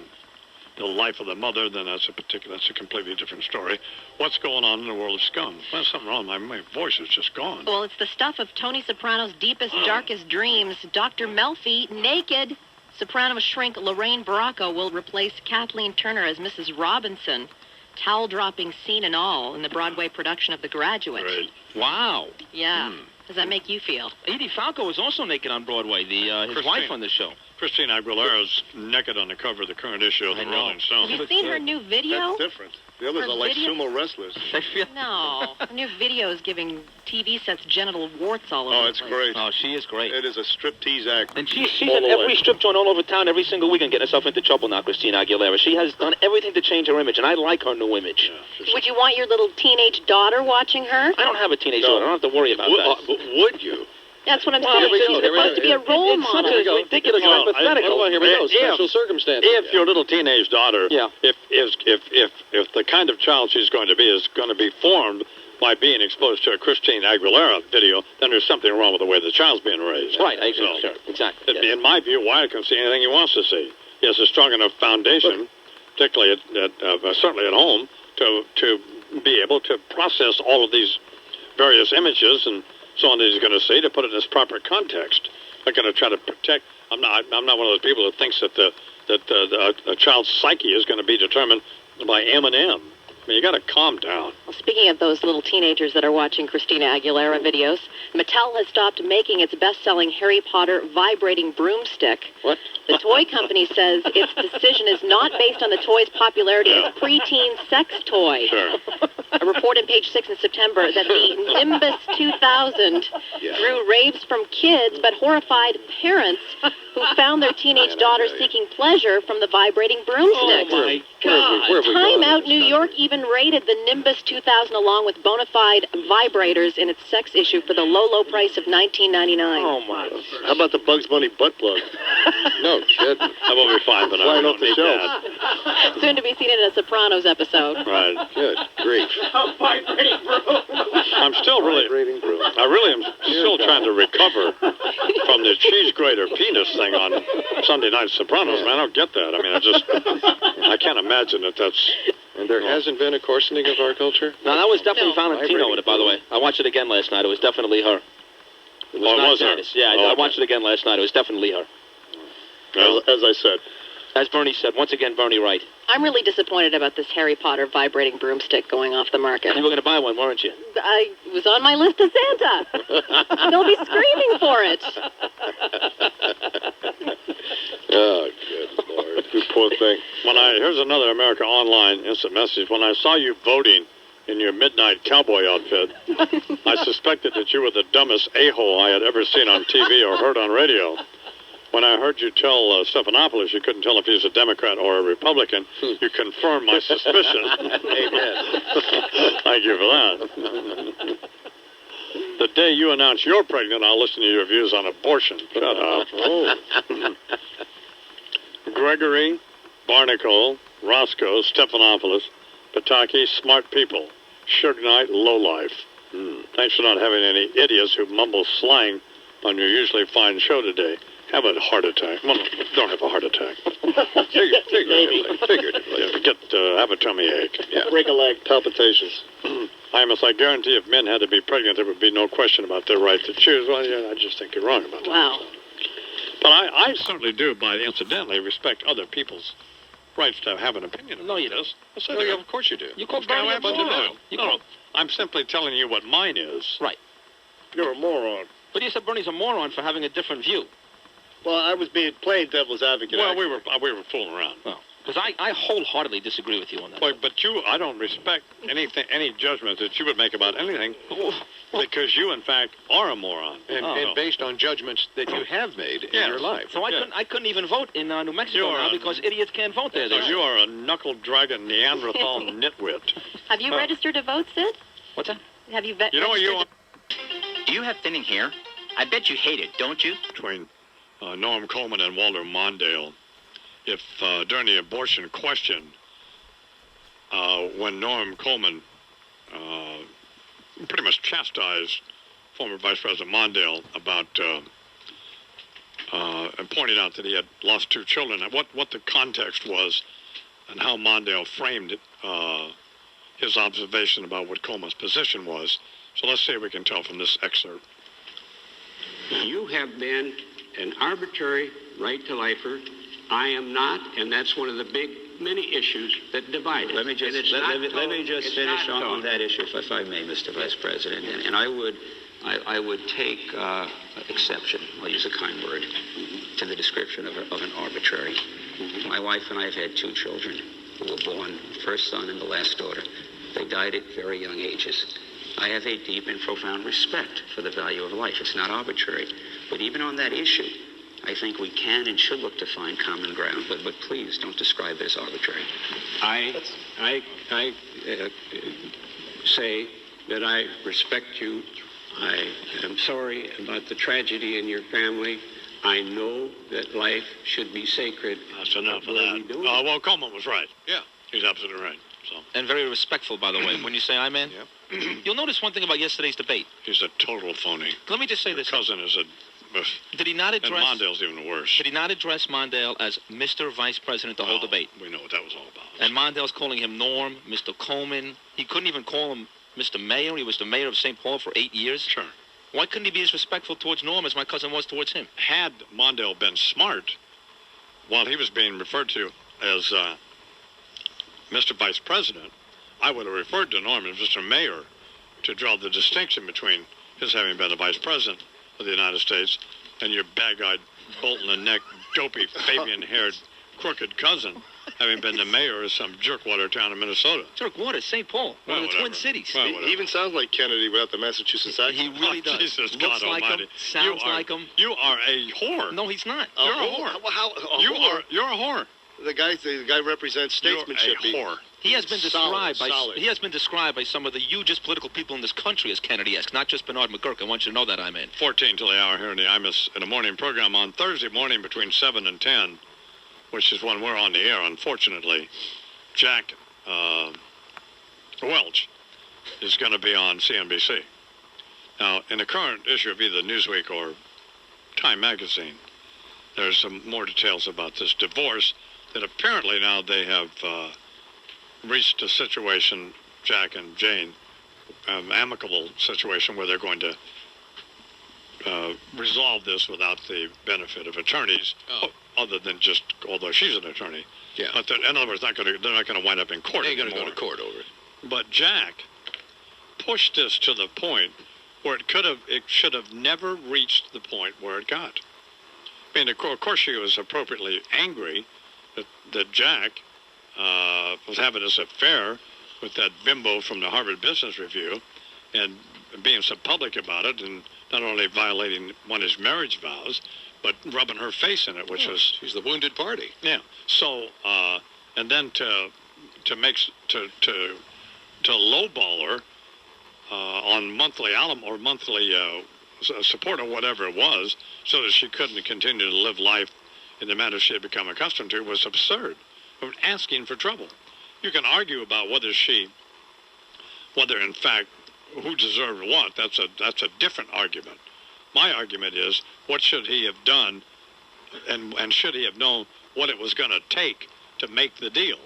the life of the mother, then that's a completely different story. What's going on in the world of scum? Well, something wrong. My voice is just gone. Well, it's the stuff of Tony Soprano's deepest, darkest dreams. Dr. Melfi, naked. Soprano shrink Lorraine Bracco will replace Kathleen Turner as Mrs. Robinson. Towel-dropping scene and all in the Broadway production of The Graduate. Right. Wow. Yeah. How does that make you feel? Edie Falco was also naked on Broadway, his wife on the show. Christina Aguilera's naked on the cover of the current issue of the Rolling Stone. Have you seen her new video? That's different. The others are like sumo wrestlers. No. Her new video is giving TV sets genital warts all over. Oh, it's great. Oh, she is great. It is a striptease act. And she's in every strip joint all over town every single weekend getting herself into trouble now, Christina Aguilera. She has done everything to change her image, and I like her new image. Yeah, would you want your little teenage daughter watching her? I don't have a teenage daughter. I don't have to worry about that. Would you? That's what I'm saying. She's supposed to be a role model. It's such a ridiculous hypothetical. Here we go. Special circumstances. If your little teenage daughter, if the kind of child she's going to be formed by being exposed to a Christine Aguilera video, then there's something wrong with the way the child's being raised. Right, sure, exactly. Yes. In my view, Wyatt can see anything he wants to see. He has a strong enough foundation, particularly certainly at home, to be able to process all of these various images and so on that he's going to see, to put it in its proper context. I'm going to try to protect. I'm not one of those people that thinks that a child's psyche is going to be determined by M&M. I mean, you got to calm down. Well, speaking of those little teenagers that are watching Christina Aguilera videos, Mattel has stopped making its best-selling Harry Potter vibrating broomstick. What? The toy company says its decision is not based on the toy's popularity as a preteen sex toy. Sure. A report in Page 6 in September that the Nimbus 2000 drew raves from kids but horrified parents who found their teenage daughter seeking pleasure from the vibrating broomstick. Oh, my God. Time Out New York even rated the Nimbus 2000 along with bona fide vibrators in its sex issue for the low price of $19.99. Oh, my. How about the Bugs Bunny butt plug? No kidding. That will be fine, but I don't need that. Soon to be seen in a Sopranos episode. Right. Good grief. Vibrating broom. I'm still really am still trying to recover from the cheese grater penis thing on Sunday Night Sopranos. Man, I don't get that. I mean, I can't imagine that's... And there hasn't been a coarsening of our culture? No, that was definitely Valentino in it, by the way. I watched it again last night. It was definitely her. It was her? Yeah, I watched it again last night. It was definitely her. As I said. As Bernie said, once again, Bernie right. I'm really disappointed about this Harry Potter vibrating broomstick going off the market. You were going to buy one, weren't you? I was on my list of Santa. They'll be screaming for it. Oh, good Lord. You poor thing. Here's another America Online instant message. When I saw you voting in your midnight cowboy outfit, I suspected that you were the dumbest a-hole I had ever seen on TV or heard on radio. When I heard you tell Stephanopoulos you couldn't tell if he was a Democrat or a Republican, you confirmed my suspicion. Amen. Thank you for that. The day you announce you're pregnant, I'll listen to your views on abortion. Shut up. Oh. Gregory, Barnacle, Roscoe, Stephanopoulos, Pataki, smart people. Suge Knight, lowlife. Thanks for not having any idiots who mumble slang on your usually fine show today. Have a heart attack. Well, don't have a heart attack. Figuratively. Have a tummy ache. Yeah. Break a leg. Palpitations. Imus, I guarantee if men had to be pregnant, there would be no question about their right to choose. Well, yeah, I just think you're wrong about that. Wow. But I certainly do, incidentally, respect other people's rights to have an opinion. No, you don't. Of course you do. You call Bernie a moron. No, I'm simply telling you what mine is. Right. You're a moron. But you said Bernie's a moron for having a different view. Well, I was being plain devil's advocate. Well, we were fooling around. Oh. Because I wholeheartedly disagree with you on that. But I don't respect any judgment that you would make about anything, because you, in fact, are a moron. And based on judgments that you have made in your life. So I couldn't even vote in New Mexico now because idiots can't vote there. So you are a knuckle-dragging Neanderthal nitwit. Have you registered to vote, Sid? What's that? Have you You know what you are? Do you have thinning hair? I bet you hate it, don't you? Between Norm Coleman and Walter Mondale, if during the abortion question, when Norm Coleman pretty much chastised former Vice President Mondale about and pointed out that he had lost 2 children, and what the context was and how Mondale framed his observation about what Coleman's position was. So let's see if we can tell from this excerpt. You have been an arbitrary right-to-lifer. I am not, and that's one of the many issues that divide us. Let me just finish on that issue, if I may, Mr. Vice President. And I would take exception, I'll use a kind word, to the description of an arbitrary. My wife and I have had 2 children who were born, the first son and the last daughter. They died at very young ages. I have a deep and profound respect for the value of life. It's not arbitrary. But even on that issue, I think we can and should look to find common ground. But please don't describe it as arbitrary. I say that I respect you. I am sorry about the tragedy in your family. I know that life should be sacred. That's enough of that. Well, Coleman was right. Yeah, he's absolutely right. So. And very respectful, by the way. When you say amen, you'll notice one thing about yesterday's debate. He's a total phony. Let me just say this. Cousin is a... Did he not address... And Mondale's even worse. Did he not address Mondale as Mr. Vice President the whole debate? We know what that was all about. And Mondale's calling him Norm, Mr. Coleman. He couldn't even call him Mr. Mayor. He was the mayor of St. Paul for 8 years. Sure. Why couldn't he be as respectful towards Norm as my cousin was towards him? Had Mondale been smart, while he was being referred to as Mr. Vice President, I would have referred to Norm as Mr. Mayor to draw the distinction between his having been the Vice President of the United States and your bag-eyed, bolt-in-the-neck, dopey, Fabian-haired, crooked cousin having been the mayor of some jerkwater town in Minnesota. Jerkwater, St. Paul, one of the Twin Cities. He even sounds like Kennedy without the Massachusetts accent. He really does. Jesus, Looks God like almighty. him, sounds like him. You are a whore. No, he's not. You're a whore. You're a whore. The guy represents statesmanship. You're a whore. He has been described by some of the hugest political people in this country as Kennedy-esque, not just Bernard McGurk. I want you to know that, I'm in. 14 till the hour here in the Imus in a morning program on Thursday morning between 7 and 10, which is when we're on the air, unfortunately. Jack Welch is going to be on CNBC. Now, in the current issue of either Newsweek or Time Magazine, there's some more details about this divorce that apparently now they have reached a situation, Jack and Jane, amicable situation where they're going to resolve this without the benefit of attorneys. other than just, although she's an attorney. Yeah. But in other words, they're not going to wind up in court. They ain't going to go to court over it. But Jack pushed this to the point where it should have never reached the point where it got. I mean, of course, she was appropriately angry that Jack was having this affair with that bimbo from the Harvard Business Review and being so public about it, and not only violating one of his marriage vows, but rubbing her face in it, which was... She's the wounded party. Yeah. So, and then to lowball her on monthly or monthly support or whatever it was, so that she couldn't continue to live life in the manner she had become accustomed to, was absurd. Asking for trouble. You can argue about whether in fact, who deserved what. That's a different argument. My argument is, what should he have done, and should he have known what it was going to take to make the deal?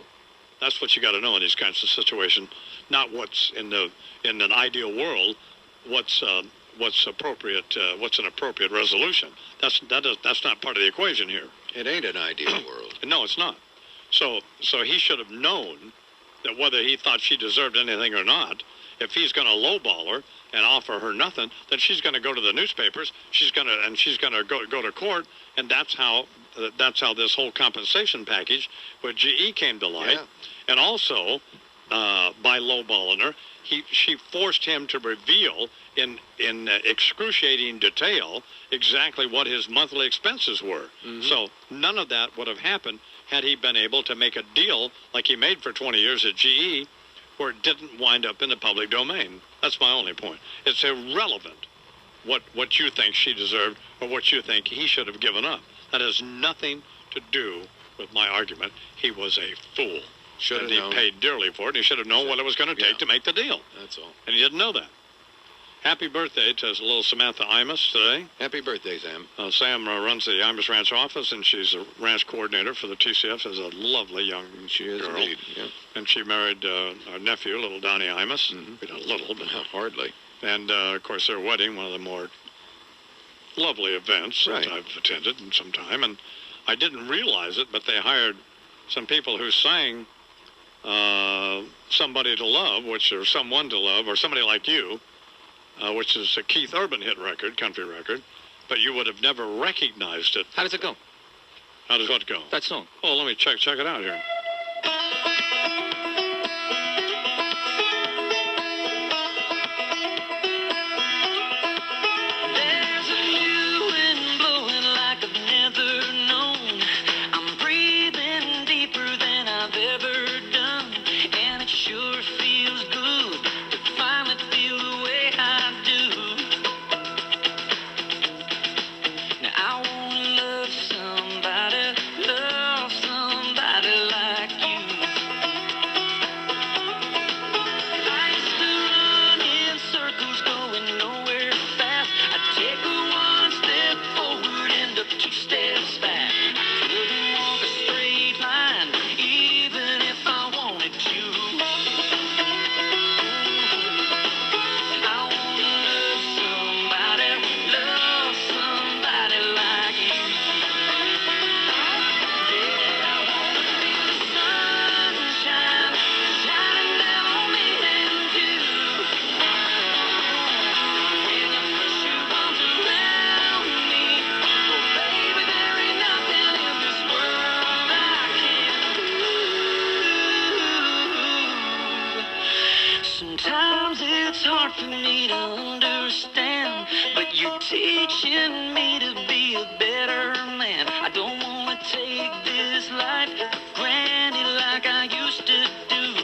That's what you got to know in these kinds of situations. Not what's in an ideal world. What's appropriate? What's an appropriate resolution? That's not part of the equation here. It ain't an ideal world. No, it's not. So he should have known that whether he thought she deserved anything or not, if he's going to lowball her and offer her nothing, then she's going to go to the newspapers. She's going to go to court, and that's how this whole compensation package with GE came to light. Yeah. And also, by lowballing her, she forced him to reveal in excruciating detail exactly what his monthly expenses were. Mm-hmm. So none of that would have happened had he been able to make a deal like he made for 20 years at GE, where it didn't wind up in the public domain. That's my only point. It's irrelevant what you think she deserved or what you think he should have given up. That has nothing to do with my argument. He was a fool. Should have known. He paid dearly for it, and he should have known what it was going to take to make the deal. That's all. And he didn't know that. Happy birthday to little Samantha Imus today. Happy birthday, Sam. Sam runs the Imus Ranch office, and she's a ranch coordinator for the TCF. She's a lovely young she is girl. Indeed. Yeah. And she married our nephew, little Donnie Imus. Mm-hmm. A little, but hardly. And, of course, their wedding, one of the more lovely events that I've attended in some time. And I didn't realize it, but they hired some people who sang Somebody to Love, or Someone to Love, or Somebody Like You, which is a Keith Urban hit record, country record, but you would have never recognized it. How does it go? How does what go? That song. Oh, let me check it out here. There's a new wind blowing like I've never known. I'm breathing deeper than I've ever done, and it sure feels good to finally feel the way I do. Now I wanna love somebody like you. I used to run in circles going nowhere fast. I'd take one step forward, end up 2 steps back. Couldn't walk a straight line, even if I wanted to. I wanna love somebody like you. Yeah, I wanna feel the sunshine shining down on me and you. When the pressure comes around me, oh baby, there ain't nothing in this world I can't do. Sometimes it's hard for me to understand, but you're teaching me to be a better man. I don't want to take this life for granted like I used to do.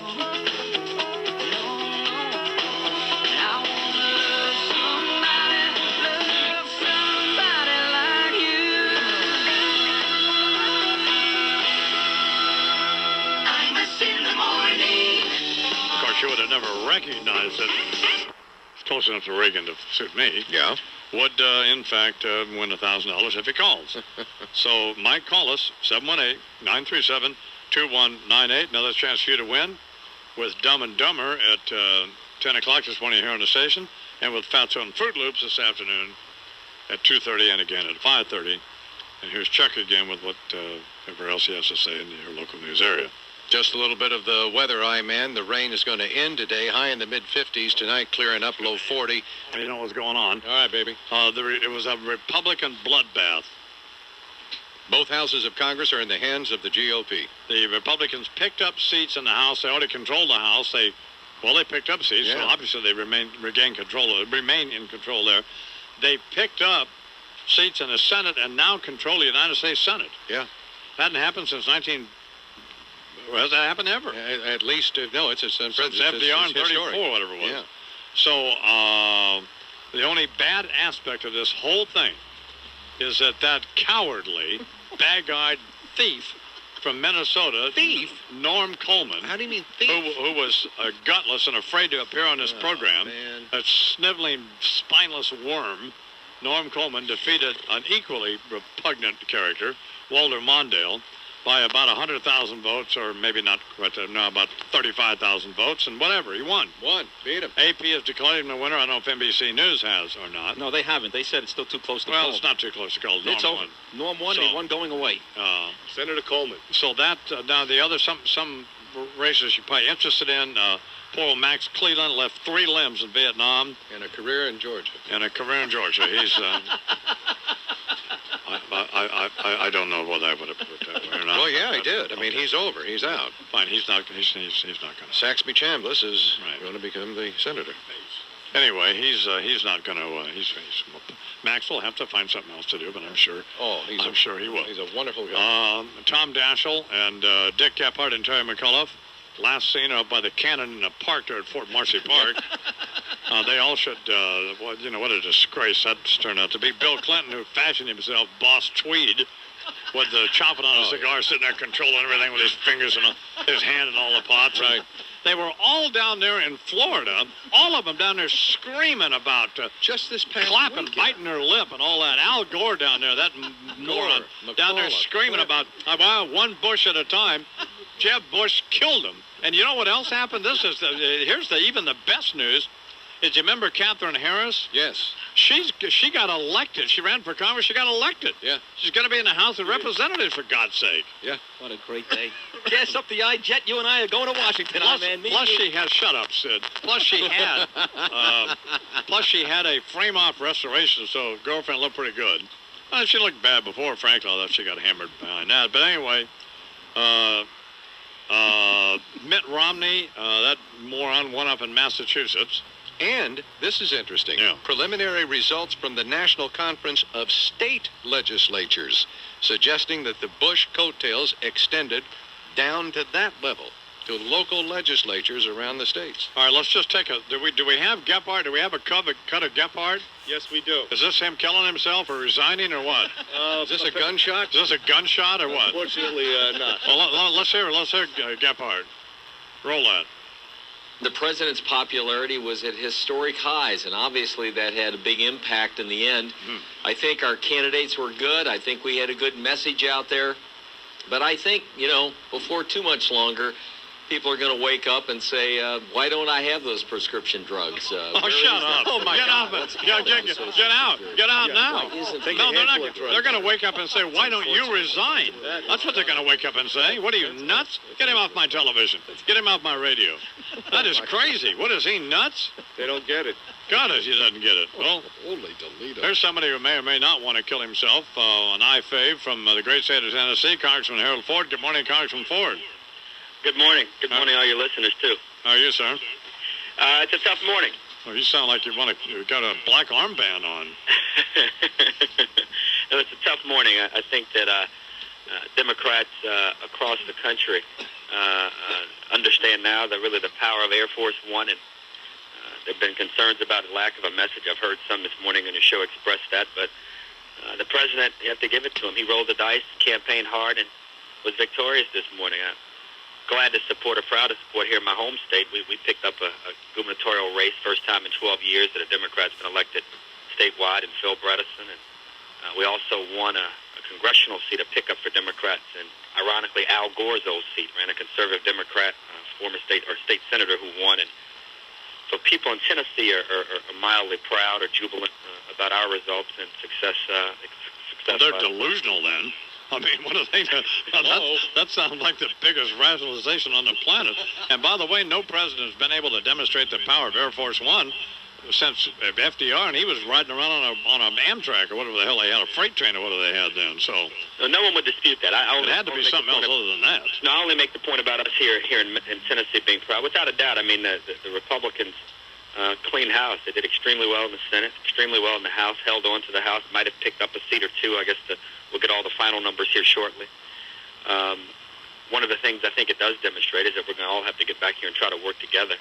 No, I want to love somebody like you. Imus in the morning. Of course, you would have never recognized it. It's close enough to Reagan to suit me. Yeah. Would, in fact, win $1,000 if he calls. So, Mike, call us, 718-937-2198. Another chance for you to win with Dumb and Dumber at 10 o'clock this morning here on the station, and with Fatso and Fruit Loops this afternoon at 2:30 and again at 5:30 And here's Chuck again with whatever else he has to say in your local news area. Just a little bit of the weather, I-Man. The rain is going to end today. High in the mid-50s tonight, clearing up, low 40. You know what's going on. All right, baby. It was a Republican bloodbath. Both houses of Congress are in the hands of the GOP. The Republicans picked up seats in the House. They already controlled the House. They picked up seats, so obviously they remain in control there. They picked up seats in the Senate and now control the United States Senate. Yeah. That hadn't happened since has that happened ever? At least, no, it's since FDR in 34, whatever it was. Yeah. So the only bad aspect of this whole thing is that cowardly, bag-eyed thief from Minnesota, Norm Coleman. How do you mean thief? Who was gutless and afraid to appear on this program. Man. A sniveling, spineless worm. Norm Coleman defeated an equally repugnant character, Walter Mondale, by about 100,000 votes, or maybe not quite, no, about 35,000 votes, and whatever. He won. Beat him. AP has declared him the winner. I don't know if NBC News has or not. No, they haven't. They said it's still too close to call. Well, it's not too close to call. Norm won. Norm won, and he won going away. Senator Coleman. So that, now the other, some races you're probably interested in, poor old Max Cleland left 3 limbs in Vietnam. And a career in Georgia. He's, I don't know whether I would have put it that way or not. Well, yeah, he did. I mean, he's over. He's out. Fine, he's not going to. Saxby Chambliss is going to become the senator. Anyway, he's not going to. Max will have to find something else to do, but I'm sure. I'm sure he will. He's a wonderful guy. Tom Daschle and Dick Gephardt and Terry McAuliffe, last seen up by the cannon in the park there at Fort Marcy Park. They all should. What a disgrace that's turned out to be. Bill Clinton, who fashioned himself Boss Tweed, with chopping on a cigar, sitting there controlling everything with his fingers and his hand in all the pots. Right. They were all down there in Florida, all of them down there screaming about just this past clapping, weekend. biting their lip and all that. Al Gore down there, that moron, down there screaming about one Bush at a time. Jeb Bush killed him. And you know what else happened? Here's even the best news. Did you remember Katherine Harris? Yes. She got elected. She ran for Congress. She got elected. Yeah. She's going to be in the House of Representatives, for God's sake. Yeah. What a great day. Gas up the I-Jet. You and I are going to Washington. Plus she had, shut up, Sid. Plus she had a frame-off restoration, so girlfriend looked pretty good. She looked bad before, frankly. I thought she got hammered behind that. But anyway, Mitt Romney, that moron, won up in Massachusetts. And this is interesting. Yeah. Preliminary results from the National Conference of State Legislatures suggesting that the Bush coattails extended down to that level, to local legislatures around the states. All right, let's just take do we have Gephardt? Do we have a cut of Gephardt? Yes, we do. Is this him killing himself or resigning or what? Is this a gunshot? Is this a gunshot or what? Unfortunately, not. Well, let's hear Gephardt. Roll that. The president's popularity was at historic highs, and obviously that had a big impact in the end. I think our candidates were good. I think we had a good message out there. But I think, before too much longer, people are going to wake up and say, why don't I have those prescription drugs? Shut up. Oh, my God. Get out now. No, they're going to wake up and say, why don't you resign? That's what they're going to wake up and say. What are you, nuts? Get him off my television. Get him off my radio. That is crazy. What is he, nuts? They don't get it. God, he doesn't get it. Well, holy Toledo. There's somebody who may or may not want to kill himself. An I-fave from the great state of Tennessee, Congressman Harold Ford. Good morning, Congressman Ford. Good morning. Good morning, all your listeners, too. How are you, sir? It's a tough morning. Well, you sound like you got a black armband on. No, it's a tough morning. I think that Democrats across the country understand now that really the power of Air Force One, and there have been concerns about the lack of a message. I've heard some this morning in the show express that, but the president, you have to give it to him. He rolled the dice, campaigned hard, and was victorious this morning. I'm glad to support, or proud to support here in my home state. We picked up a gubernatorial race, first time in 12 years that a Democrat's been elected statewide, and Phil Bredesen. And we also won a congressional seat, a pickup for Democrats, and ironically, Al Gore's old seat, ran a conservative Democrat, former state senator who won. And so people in Tennessee are mildly proud or jubilant about our results and success Well, they're delusional then. I mean, what do they do? That sounds like the biggest rationalization on the planet. And by the way, no president has been able to demonstrate the power of Air Force One since FDR, and he was riding around on a Amtrak or whatever the hell they had, a freight train or whatever they had then. So no one would dispute that. It had to be something else other than that. No, I only make the point about us here in Tennessee being proud. Without a doubt, I mean, the Republicans clean house. They did extremely well in the Senate, extremely well in the House, held on to the House, might have picked up a seat or two. I guess we'll get all the final numbers here shortly. One of the things I think it does demonstrate is that we're going to all have to get back here and try to work together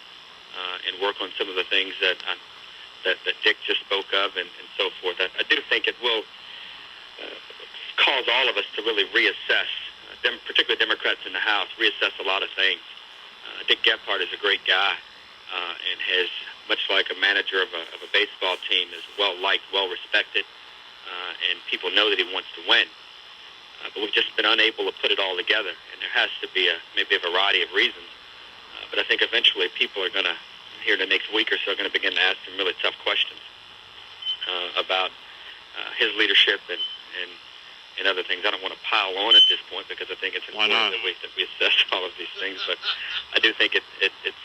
and work on some of the things that Dick just spoke of and so forth. I do think it will cause all of us to really reassess, particularly Democrats in the House, reassess a lot of things. Dick Gephardt is a great guy and has, much like a manager of a baseball team, is well-liked, well-respected, and people know that he wants to win. But we've just been unable to put it all together, and there has to be maybe a variety of reasons. But I think eventually people are going to, here in the next week or so, are going to begin to ask some really tough questions about his leadership and other things. I don't want to pile on at this point because I think it's important that we assess all of these things. But I do think it's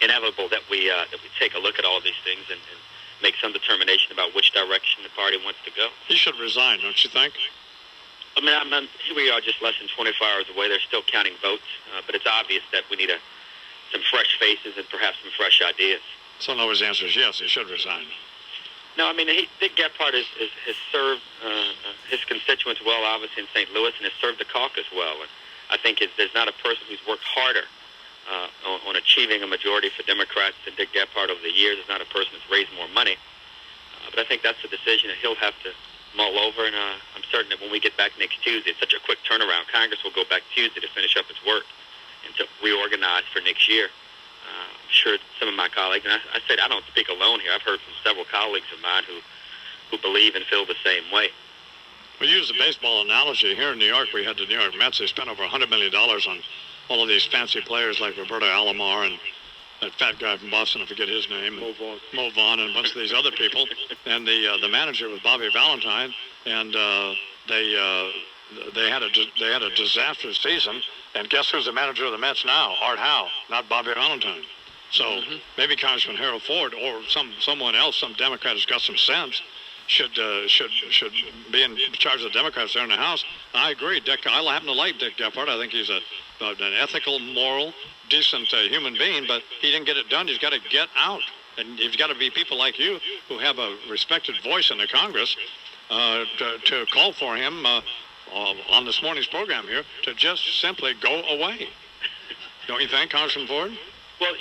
inevitable that we take a look at all of these things and make some determination about which direction the party wants to go. He should resign, don't you think? I mean, here we are just less than 24 hours away. They're still counting votes, but it's obvious that we need some fresh faces and perhaps some fresh ideas. So Noah's answer is yes, he should resign. No, I mean, Dick Gephardt has served his constituents well, obviously, in St. Louis, and has served the caucus well. And I think there's not a person who's worked harder on achieving a majority for Democrats than Dick Gephardt over the years. There's not a person who's raised more money. But I think that's a decision that he'll have to mull over, and I'm certain that when we get back next Tuesday, it's such a quick turnaround. Congress will go back Tuesday to finish up its work and to reorganize for next year. I'm sure some of my colleagues, and I said I don't speak alone here, I've heard from several colleagues of mine who believe and feel the same way. We use the baseball analogy. Here in New York, we had the New York Mets. They spent over $100 million on all of these fancy players like Roberto Alomar and that fat guy from Boston, I forget his name, Mo Vaughn, and a bunch of these other people. And the manager was Bobby Valentine, and they had a disastrous season. And guess who's the manager of the Mets now? Art Howe, not Bobby Valentine. So maybe Congressman Harold Ford or someone else, some Democrat who's got some sense, should be in charge of the Democrats there in the House. I agree. I happen to like Dick Gephardt. I think he's an ethical, moral, decent human being, but he didn't get it done. He's got to get out. And you've got to be people like you who have a respected voice in the Congress to call for him on this morning's program here to just simply go away. Don't you think, Congressman Ford? Well,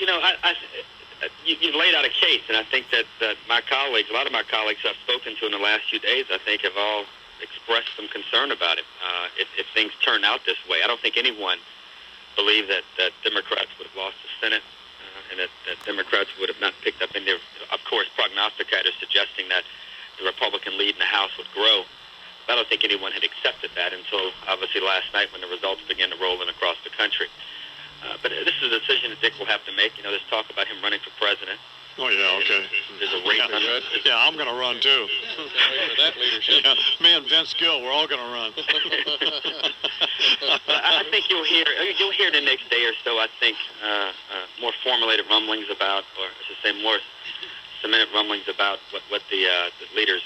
you've laid out a case, and I think that my colleagues, a lot of my colleagues I've spoken to in the last few days, I think have all expressed some concern about it if things turn out this way. I don't think anyone believed that Democrats would have lost the Senate and that Democrats would have not picked up. And there, of course, prognosticators suggesting that the Republican lead in the House would grow. But I don't think anyone had accepted that until, obviously, last night when the results began to roll in across the country. But this is a decision that Dick will have to make. There's talk about him running for president. Oh, yeah, okay. There's a race. Yeah, I'm going to run, too. That leadership. Yeah, me and Vince Gill, we're all going to run. I think you'll hear the next day or so, I think, more formulated rumblings about, or I should say more cemented rumblings about what the leaders'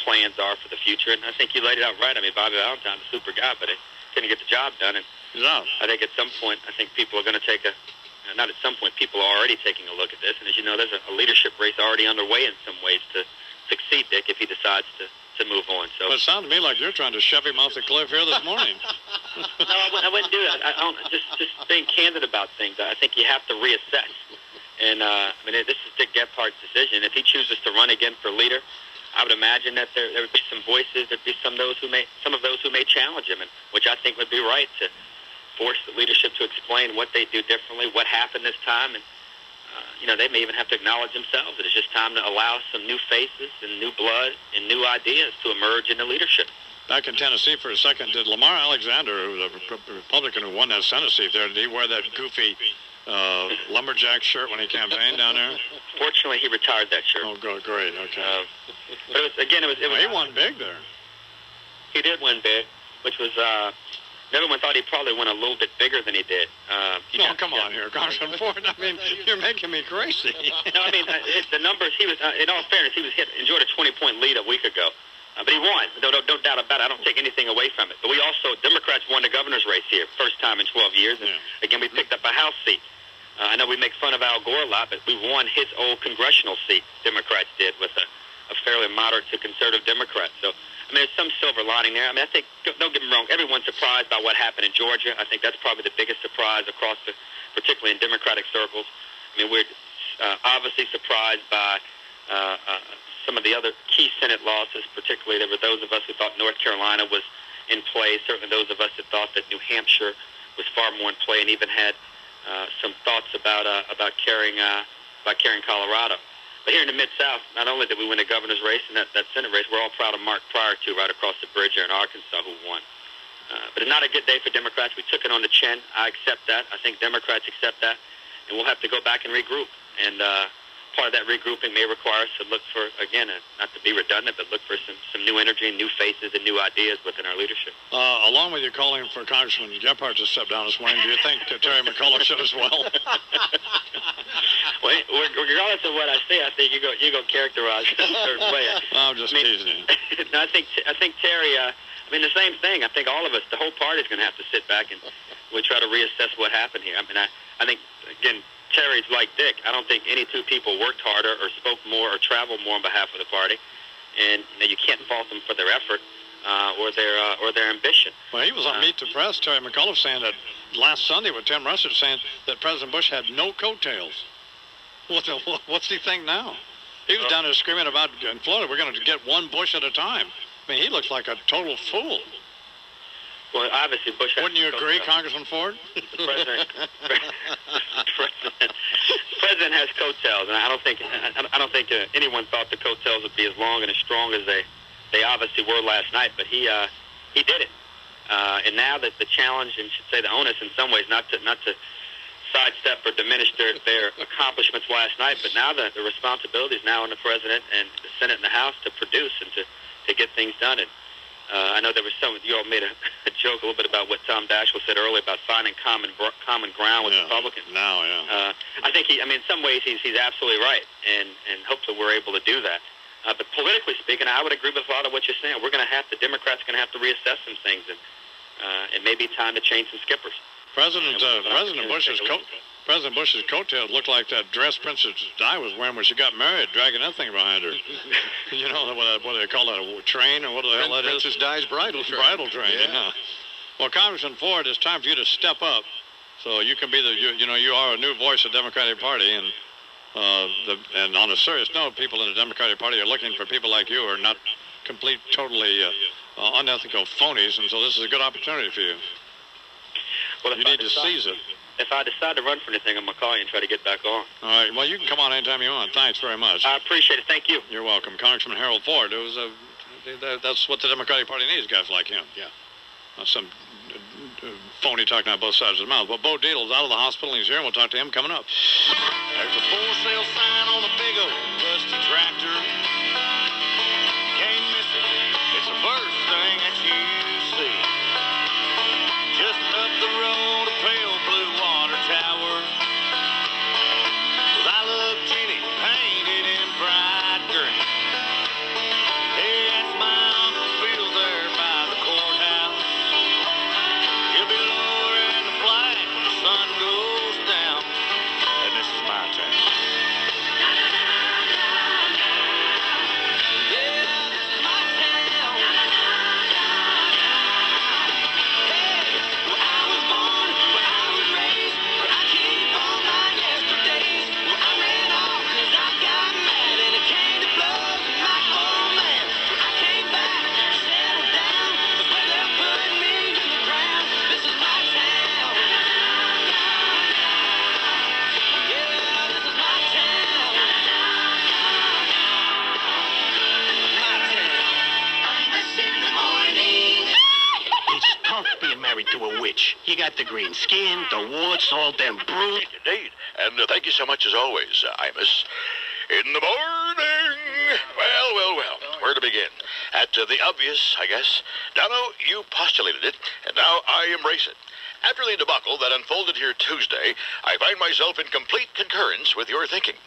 plans are for the future. And I think you laid it out right. I mean, Bobby Valentine's a super guy, but he couldn't get the job done. And I think at some point, I think people are going to take not at some point, people are already taking a look at this. And as you know, there's a leadership race already underway in some ways to succeed Dick if he decides to move on. So it sounds to me like you're trying to shove him off the cliff here this morning. No, I wouldn't do that. I don't, just being candid about things. I think you have to reassess. And I mean, this is Dick Gephardt's decision. If he chooses to run again for leader, I would imagine that there would be some voices. There'd be some of those who may challenge him, and which I think would be right to force the leadership to explain what they do differently, what happened this time, and they may even have to acknowledge themselves that it's just time to allow some new faces and new blood and new ideas to emerge in the leadership. Back in Tennessee for a second, did Lamar Alexander, who was a Republican who won that Senate seat there, did he wear that goofy lumberjack shirt when he campaigned down there? Fortunately, he retired that shirt. Oh, good, great, okay. But it was he won big there. he did win big, which was everyone thought he'd probably win a little bit bigger than he did. Come on here, Congressman Ford. I mean, you're making me crazy. No, I mean, the numbers, he was, in all fairness, he enjoyed a 20-point lead a week ago. But he won. No doubt about it. I don't take anything away from it. But we also, Democrats won the governor's race here, first time in 12 years. And again, we picked up a House seat. I know we make fun of Al Gore a lot, but we won his old congressional seat, Democrats did, with a fairly moderate to conservative Democrat. So, I mean, there's some silver lining there. I mean, I think, don't get me wrong, everyone's surprised by what happened in Georgia. I think that's probably the biggest surprise across particularly in Democratic circles. I mean, we're obviously surprised by some of the other key Senate losses, particularly there were those of us who thought North Carolina was in play, certainly those of us that thought that New Hampshire was far more in play, and even had some thoughts about carrying Colorado. But here in the Mid-South, not only did we win the governor's race and that Senate race, we're all proud of Mark Pryor, too, right across the bridge here in Arkansas, who won. But it's not a good day for Democrats. We took it on the chin. I accept that. I think Democrats accept that. And we'll have to go back and regroup. And part of that regrouping may require us to look for, again, not to be redundant, but look for some new energy and new faces and new ideas within our leadership. Along with you calling for Congressman Gephardt to step down this morning, do you think Terry McAuliffe should as well? Well, regardless of what I say, I think you're going to characterize it a certain way. I'm just teasing. No, I think Terry, I mean, the same thing. I think all of us, the whole party is going to have to sit back and we try to reassess what happened here. I mean, I think, again, Terry's like Dick. I don't think any two people worked harder or spoke more or traveled more on behalf of the party. And you can't fault them for their effort or their ambition. Well, he was on Meet the Press, Terry McAuliffe, saying that last Sunday with Tim Russert, saying that President Bush had no coattails. What's he think now? He was down there screaming about in Florida, we're going to get one Bush at a time. I mean, he looks like a total fool. Well, obviously, Bush has Wouldn't you agree, Congressman Ford? The president has coattails, and I don't think anyone thought the coattails would be as long and as strong as they obviously were last night. But he did it, and now that the challenge, and should say the onus in some ways, not to sidestep or diminish their accomplishments last night, but now the responsibility is now on the president and the Senate and the House to produce and to get things done. And I know there was you all made a joke a little bit about what Tom Daschle said earlier about finding common ground with Republicans. Now, I think in some ways he's absolutely right, and hopefully we're able to do that. But politically speaking, I would agree with a lot of what you're saying. The Democrats are going to have to reassess some things, and it may be time to change some skippers. President Bush's coattails looked like that dress Princess Di was wearing when she got married, dragging that thing behind her. You know, what do they call that, a train, or what the hell that is? Princess Di's bridal train. Bridal train, yeah. Well, Congressman Ford, it's time for you to step up so you can be you are a new voice of the Democratic Party, and on a serious note, people in the Democratic Party are looking for people like you who are not totally unethical phonies, and so this is a good opportunity for you. Well, you need to seize it. If I decide to run for anything, I'm going to call you and try to get back on. All right. Well, you can come on anytime you want. Thanks very much. I appreciate it. Thank you. You're welcome. Congressman Harold Ford. That's what the Democratic Party needs, guys like him. Yeah. Some phony talking out both sides of the mouth. Well, Bo Dietl's out of the hospital, and he's here, and we'll talk to him coming up. There's a for sale sign on a big old rusty tractor. Can't miss it. It's the first thing that you see. Just up the road, a pale blue water tower. With I love Jenny painted in bright green. Hey, that's my Uncle Phil there by the courthouse. He'll be lowering the flag when the sun goes down. And this is my town. To a witch. You got the green skin, the warts, all them brute. Indeed. And thank you so much as always, Imus. In the morning, Well. Where to begin? At the obvious, I guess. Dano, you postulated it, and now I embrace it. After the debacle that unfolded here Tuesday, I find myself in complete concurrence with your thinking.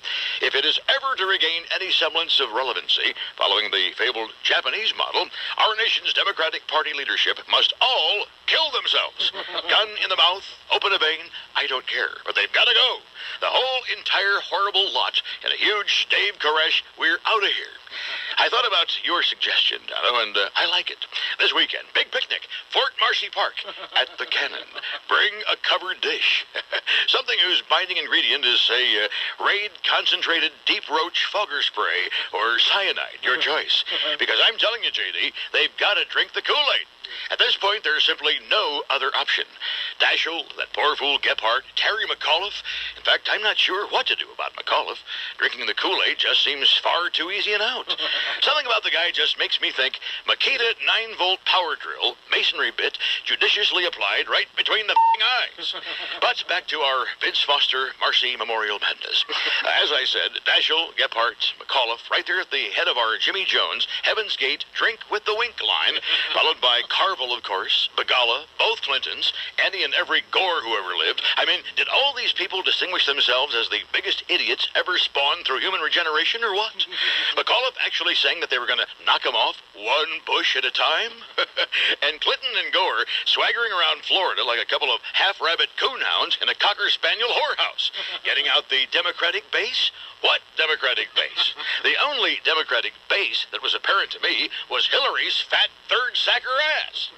If it is ever to regain any semblance of relevancy, following the fabled Japanese model, our nation's Democratic Party leadership must all kill themselves. Gun in the mouth, open a vein, I don't care, but they've got to go. The whole entire horrible lot in a huge Dave Koresh, we're out of here. I thought about your suggestion, Dano, and I like it. This weekend, big picnic, Fort Marcy Park, at the Cannon. Bring a covered dish. Something whose binding ingredient is, say, Raid Concentrated Deep Roach Fogger Spray or Cyanide, your choice. Because I'm telling you, JD, they've got to drink the Kool-Aid. At this point, there's simply no other option. Daschle, that poor fool Gephardt, Terry McAuliffe. In fact, I'm not sure what to do about McAuliffe. Drinking the Kool-Aid just seems far too easy an out. Something about the guy just makes me think Makita 9-volt power drill, masonry bit, judiciously applied right between the eyes. But back to our Vince Foster Marcy Memorial Madness. As I said, Daschle, Gephardt, McAuliffe, right there at the head of our Jimmy Jones, Heaven's Gate, drink with the wink line, followed by Carville, of course, Begala, both Clintons, any and every Gore who ever lived. I mean, did all these people distinguish themselves as the biggest idiots ever spawned through human regeneration, or what? McAuliffe actually saying that they were going to knock them off one bush at a time? And Clinton and Gore swaggering around Florida like a couple of half-rabbit coonhounds in a Cocker Spaniel whorehouse, getting out the Democratic base? What Democratic base? The only Democratic base that was apparent to me was Hillary's fat third sacker ass.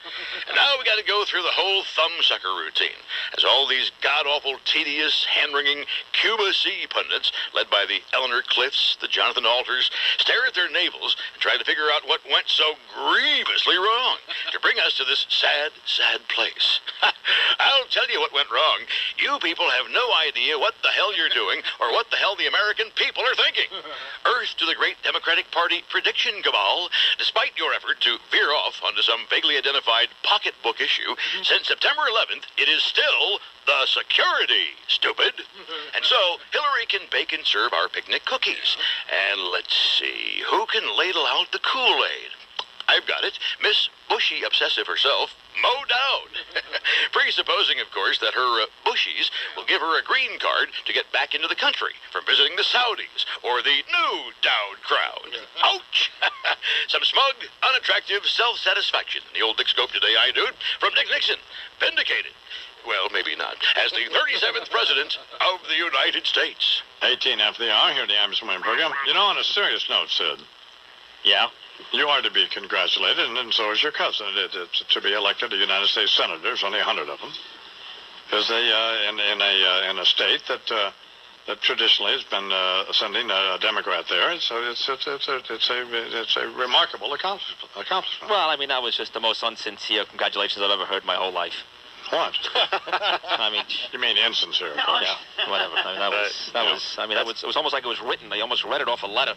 And now we got to go through the whole thumbsucker routine, as all these god-awful, tedious, hand-wringing Cuba Sea pundits, led by the Eleanor Cliffs, the Jonathan Alters, stare at their navels and try to figure out what went so grievously wrong to bring us to this sad, sad place. I'll tell you what went wrong. You people have no idea what the hell you're doing or what the hell the American people are thinking. Earth to the great Democratic Party prediction cabal. Despite your effort to veer off onto some vaguely identified pocketbook issue, since September 11th, it is still the security, stupid. And so, Hillary can bake and serve our picnic cookies. And let's see, who can ladle out the Kool-Aid? I've got it. Miss Bushy Obsessive herself, Mo Dowd. Presupposing, of course, that her Bushies will give her a green card to get back into the country from visiting the Saudis or the new Dowd crowd. Ouch! Some smug, unattractive self-satisfaction in the old Dick Scope today, I dude, from Dick Nixon. Vindicated. Well, maybe not. As the 37th President of the United States. 18 after the hour, here at the Imus Morning Program. You know, on a serious note, Sid. Yeah? You are to be congratulated, and so is your cousin. It's to be elected a United States Senator. There's only 100 of them. Because in a state that traditionally has been sending a Democrat there, so it's a remarkable accomplishment. Well, I mean, that was just the most unsincere congratulations I've ever heard in my whole life. What? I mean, you mean insincere? Yeah, whatever. I mean, it was almost like it was written. They almost read it off a letter.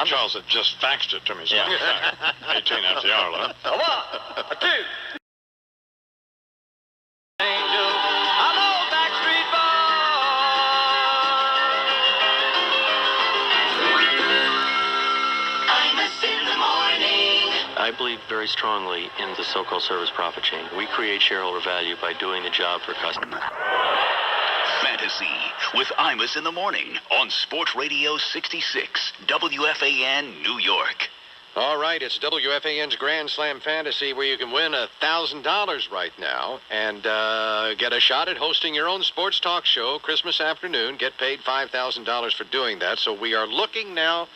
Charles had just faxed it to me. So yeah. 18 after the hour, Lou. A one, a two. Angel, hello, Backstreet Imus in the morning. I believe very strongly in the so-called service profit chain. We create shareholder value by doing the job for customers. Fantasy with Imus in the morning on Sports Radio 66, WFAN, New York. All right, it's WFAN's Grand Slam Fantasy, where you can win $1,000 right now and get a shot at hosting your own sports talk show Christmas afternoon. Get paid $5,000 for doing that. So we are looking now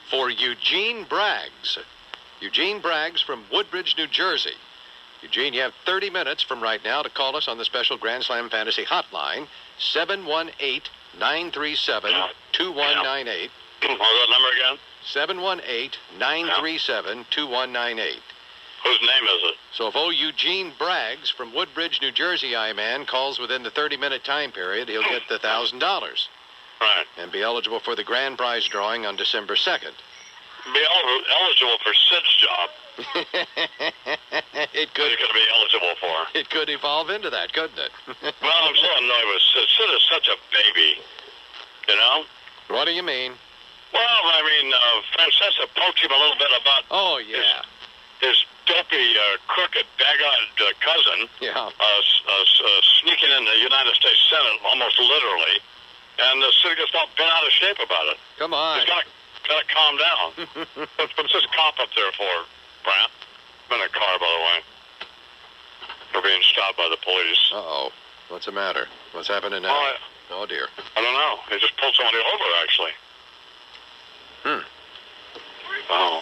for Eugene Braggs. Eugene Braggs from Woodbridge, New Jersey. Eugene, you have 30 minutes from right now to call us on the special Grand Slam Fantasy hotline, 718-937-2198. What number again? 718-937-2198. Whose name is it? So if Eugene Braggs from Woodbridge, New Jersey, I-Man, calls within the 30-minute time period, he'll get the $1,000. Right. And be eligible for the grand prize drawing on December 2nd. Be eligible for Sid's job. It could. What are you going to be eligible for? It could evolve into that, couldn't it? Well, I'm so annoyed with Sid. Sid is such a baby. You know? What do you mean? Well, I mean, Francesa poked him a little bit about his dopey, crooked, daggone cousin sneaking in the United States Senate, almost literally, and the city just not been out of shape about it. Come on. He's got to calm down. What's this cop up there for, Brant? I'm in a car, by the way. They're being stopped by the police. Uh-oh. What's the matter? What's happening now? Oh, dear. I don't know. They just pulled somebody over, actually. Oh,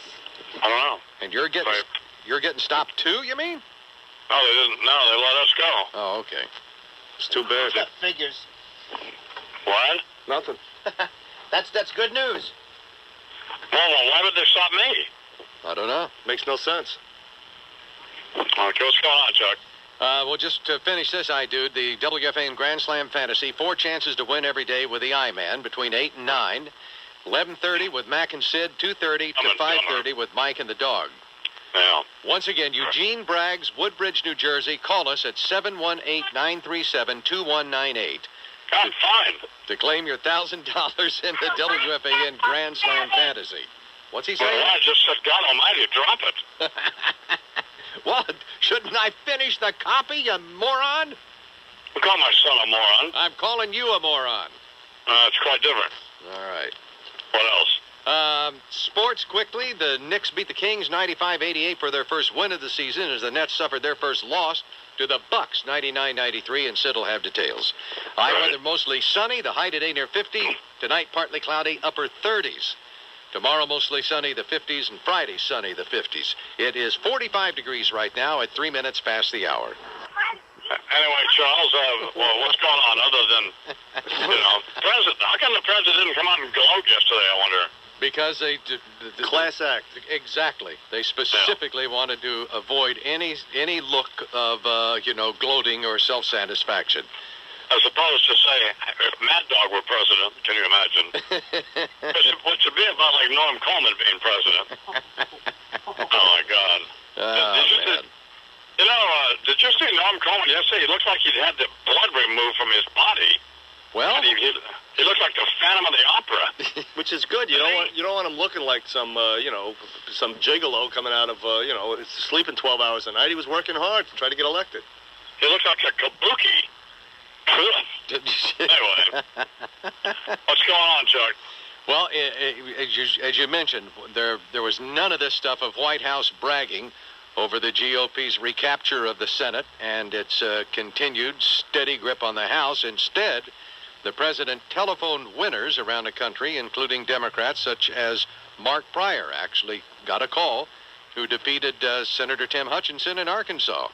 I don't know. And you're getting stopped too, you mean? No, they didn't. No, they let us go. Oh, okay. It's too bad. That figures. What? Nothing. That's good news. Well, why would they stop me? I don't know. Makes no sense. Okay, what's going on, Chuck? Well, just to finish this, the WFAN Grand Slam Fantasy, 4 chances to win every day with the I-Man between 8 and 9. 11:30 with Mac and Sid, 2:30 to 5:30 with Mike and the Dog. Yeah. Once again, Eugene Braggs, Woodbridge, New Jersey. Call us at 718-937-2198. I'm fine. To claim your $1,000 in the WFAN Grand Slam Fantasy. What's he saying? Well, I just said, God almighty, drop it. Well, shouldn't I finish the copy, you moron? You call my son a moron. I'm calling you a moron. It's quite different. All right. What else? Sports quickly. The Knicks beat the Kings 95-88 for their first win of the season as the Nets suffered their first loss to the Bucks 99-93, and Sid will have details. High weather mostly sunny. The high today near 50. Tonight partly cloudy, upper 30s. Tomorrow mostly sunny, the 50s, and Friday sunny, the 50s. It is 45 degrees right now at 3 minutes past the hour. Anyway, Charles, well, what's going on other than, president? How come the president didn't come out and gloat yesterday, I wonder? Because they... Class act. Exactly. They specifically wanted to avoid any look of, gloating or self-satisfaction. As opposed to say, if Mad Dog were president, can you imagine? Which would be about like Norm Coleman being president. Oh, my God. Did you see Norm Coleman yesterday? He looks like he'd had the blood removed from his body. Well, he looks like the Phantom of the Opera. Which is good. You don't want him looking like some some gigolo coming out of sleeping 12 hours a night. He was working hard to try to get elected. He looks like a kabuki. Anyway, what's going on, Chuck? Well, as you mentioned, there was none of this stuff of White House bragging over the GOP's recapture of the Senate and its continued steady grip on the House. Instead, the president telephoned winners around the country, including Democrats such as Mark Pryor, actually got a call, who defeated Senator Tim Hutchinson in Arkansas.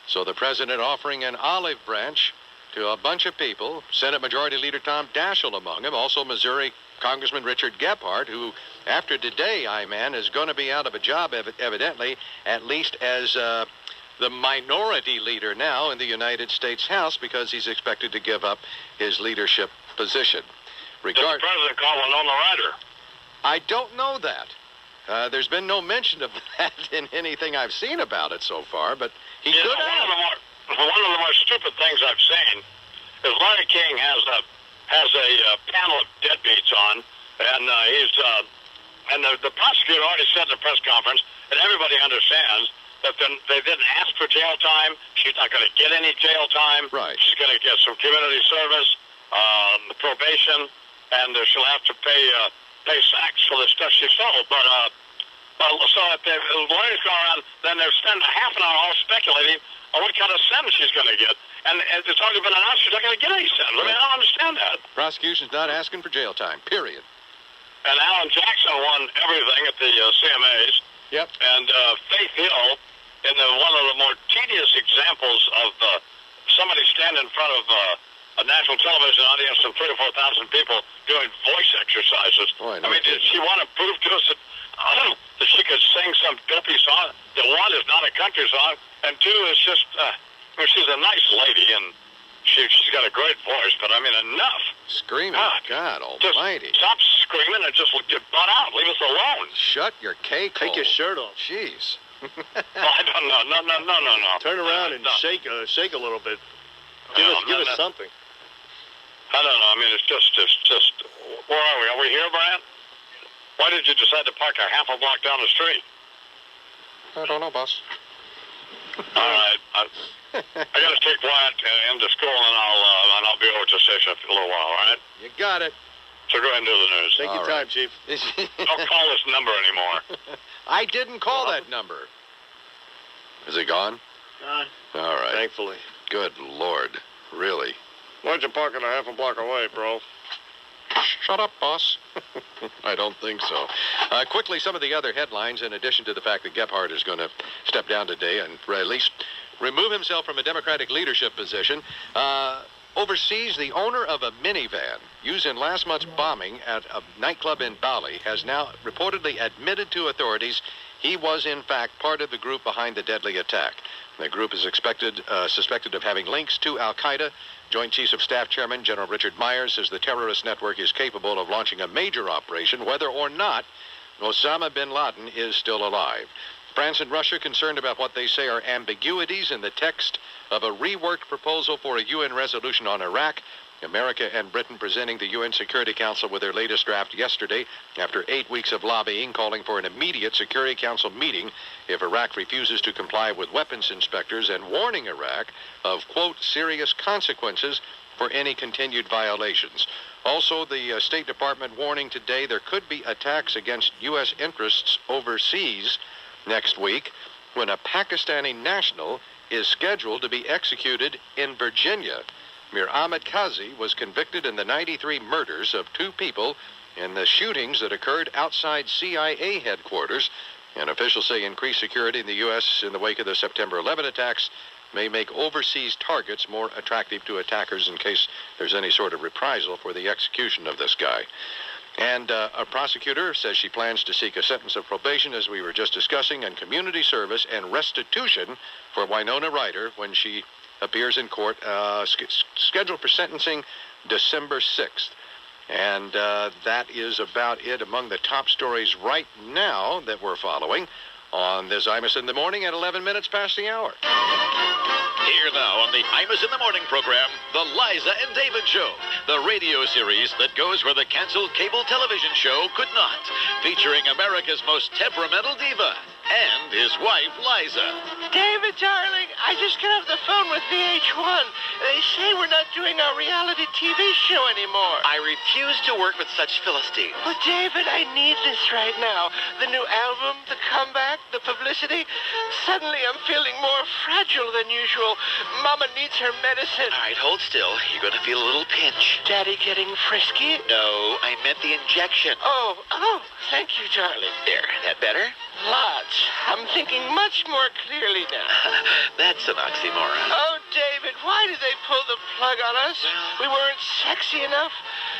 So the president offering an olive branch to a bunch of people, Senate Majority Leader Tom Daschle among them, also Missouri Congressman Richard Gephardt, who, after today, I-Man, is going to be out of a job, evidently, at least as the minority leader now in the United States House, because he's expected to give up his leadership position. Did the president call Winona Ryder? I don't know that. There's been no mention of that in anything I've seen about it so far, but he could have. One of the more stupid things I've seen is Larry King has a panel of deadbeats on, and the prosecutor already said in the press conference, and everybody understands that they didn't ask for jail time. She's not going to get any jail time. Right. She's going to get some community service, probation, and she'll have to pay sacks for the stuff she sold. But so if the lawyers go around, then they'll spend a half an hour all speculating on what kind of sentence she's going to get. And it's already been announced she's not going to get any sentence. I mean, I don't understand that. Prosecution's not asking for jail time, period. And Alan Jackson won everything at the CMAs. Yep. And Faith Hill, in one of the more tedious examples of somebody standing in front of a national television audience of 3,000 or 4,000 people doing voice exercises. Boy, I mean, did she want to prove to us that she could sing some dopey song that, one, is not a country song, and two, is just, she's a nice lady, and she's got a great voice, but I mean, enough. Screaming, God almighty. Just stop screaming and just get butt out. Leave us alone. Shut your cake hole. Take your shirt off. Jeez. Oh, I don't know. No. Turn around and shake a little bit. Give us something. I don't know. I mean, it's just. Where are we? Are we here, Brad? Why did you decide to park a half a block down the street? I don't know, boss. All right. I got to take Wyatt into school, and I'll be over at the station for a little while, all right? You got it. So go ahead and do the news. Take your time, Chief. Don't call this number anymore. I didn't call that number. Is it gone? Gone. All right. Thankfully. Good Lord. Really? Why'd you park it a half a block away, bro? Shut up, boss. I don't think so. Quickly, some of the other headlines, in addition to the fact that Gephardt is going to step down today and at least remove himself from a Democratic leadership position. Overseas, the owner of a minivan used in last month's bombing at a nightclub in Bali has now reportedly admitted to authorities he was, in fact, part of the group behind the deadly attack. The group is suspected of having links to al-Qaeda. Joint Chiefs of Staff Chairman General Richard Myers says the terrorist network is capable of launching a major operation, whether or not Osama bin Laden is still alive. France and Russia concerned about what they say are ambiguities in the text of a reworked proposal for a UN resolution on Iraq. America and Britain presenting the UN Security Council with their latest draft yesterday after 8 weeks of lobbying, calling for an immediate Security Council meeting if Iraq refuses to comply with weapons inspectors and warning Iraq of, quote, serious consequences for any continued violations. Also, the State Department warning today there could be attacks against U.S. interests overseas next week when a Pakistani national is scheduled to be executed in Virginia. Mir Ahmed Kazi was convicted in the 93 murders of 2 people in the shootings that occurred outside CIA headquarters. And officials say increased security in the U.S. in the wake of the September 11 attacks may make overseas targets more attractive to attackers in case there's any sort of reprisal for the execution of this guy. And a prosecutor says she plans to seek a sentence of probation, as we were just discussing, and community service and restitution for Winona Ryder when she appears in court, scheduled for sentencing December 6th. And that is about it among the top stories right now that we're following on this Imus in the Morning at 11 minutes past the hour. Here now on the Imus in the Morning program, the Liza and David Show, the radio series that goes where the canceled cable television show could not, featuring America's most temperamental diva and his wife, Liza. David, darling, I just got off the phone with VH1. They say we're not doing our reality TV show anymore. I refuse to work with such Philistines. But, David, I need this right now. The new album, the comeback, the publicity. Suddenly I'm feeling more fragile than usual. Mama needs her medicine. All right, hold still. You're going to feel a little pinch. Daddy getting frisky? No, I meant the injection. Oh, thank you, darling. There, that better? Lots. I'm thinking much more clearly now. That's an oxymoron. Oh, David, why did they pull the plug on us? We weren't sexy enough.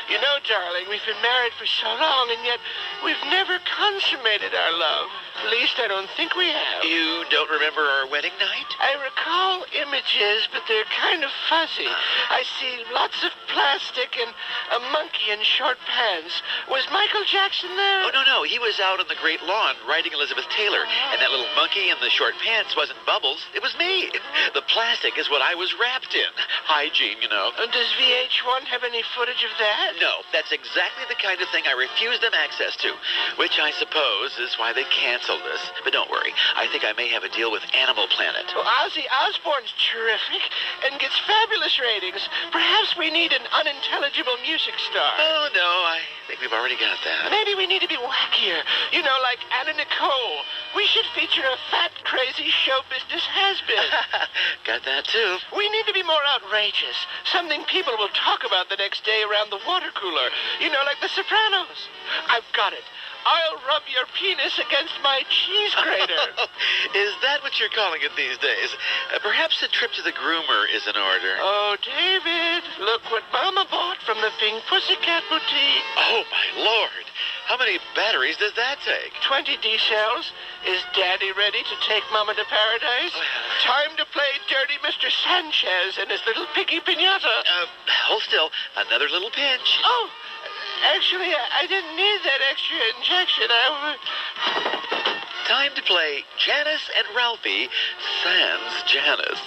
You know, darling, we've been married for so long, and yet we've never consummated our love. At least I don't think we have. You don't remember our wedding night? I recall images, but they're kind of fuzzy. I see lots of plastic and a monkey in short pants. Was Michael Jackson there? Oh, no. He was out on the great lawn riding Elizabeth Taylor. And that little monkey in the short pants wasn't Bubbles. It was me. The plastic is what I was wrapped in. Hygiene, you know. Does VH1 have any footage of that? No, that's exactly the kind of thing I refuse them access to, which I suppose is why they canceled this. But don't worry. I think I may have a deal with Animal Planet. Well, Ozzy Osbourne's terrific and gets fabulous ratings. Perhaps we need an unintelligible music star. Oh, no, I think we've already got that. Maybe we need to be wackier. You know, like Anna Nicole. We should feature a fat, crazy show business has-been. Got that, too. We need to be more outrageous. Something people will talk about the next day around the water cooler. You know, like The Sopranos. I've got it. I'll rub your penis against my cheese grater. Is that what you're calling it these days? Perhaps a trip to the groomer is in order. Oh, David, look what Mama bought from the Pink Pussycat Boutique. Oh, my Lord. How many batteries does that take? 20 D-cells. Is Daddy ready to take Mama to paradise? Time to play Dirty Mr. Sanchez and his little piggy piñata. Hold still. Another little pinch. Oh, actually, I didn't need that extra injection. Time to play Janice and Ralphie sans Janice.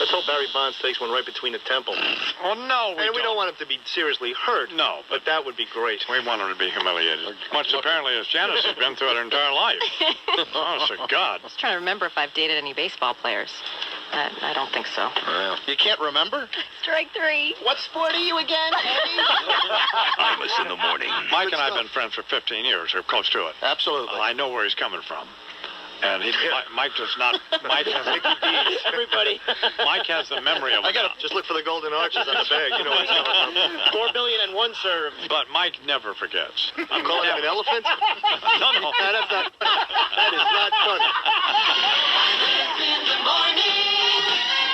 Let's hope Barry Bonds takes one right between the temple. Oh, no, we don't want him to be seriously hurt. No, but that would be great. We want him to be humiliated. Much apparently as Janice has been through her entire life. Oh, so God. I was trying to remember if I've dated any baseball players. I don't think so. You can't remember? Strike three. What sport are you again, Eddie? Imus in the morning. Mike and I have been friends for 15 years, or close to it. Absolutely. I know where he's coming from. And Mike does not. Mike has everybody. Mike has the memory of. I gotta just look for the golden arches on the bag. You know where he's coming from. 4 billion and 1 serve. But Mike never forgets. I'm calling him an elephant. No. That is not funny.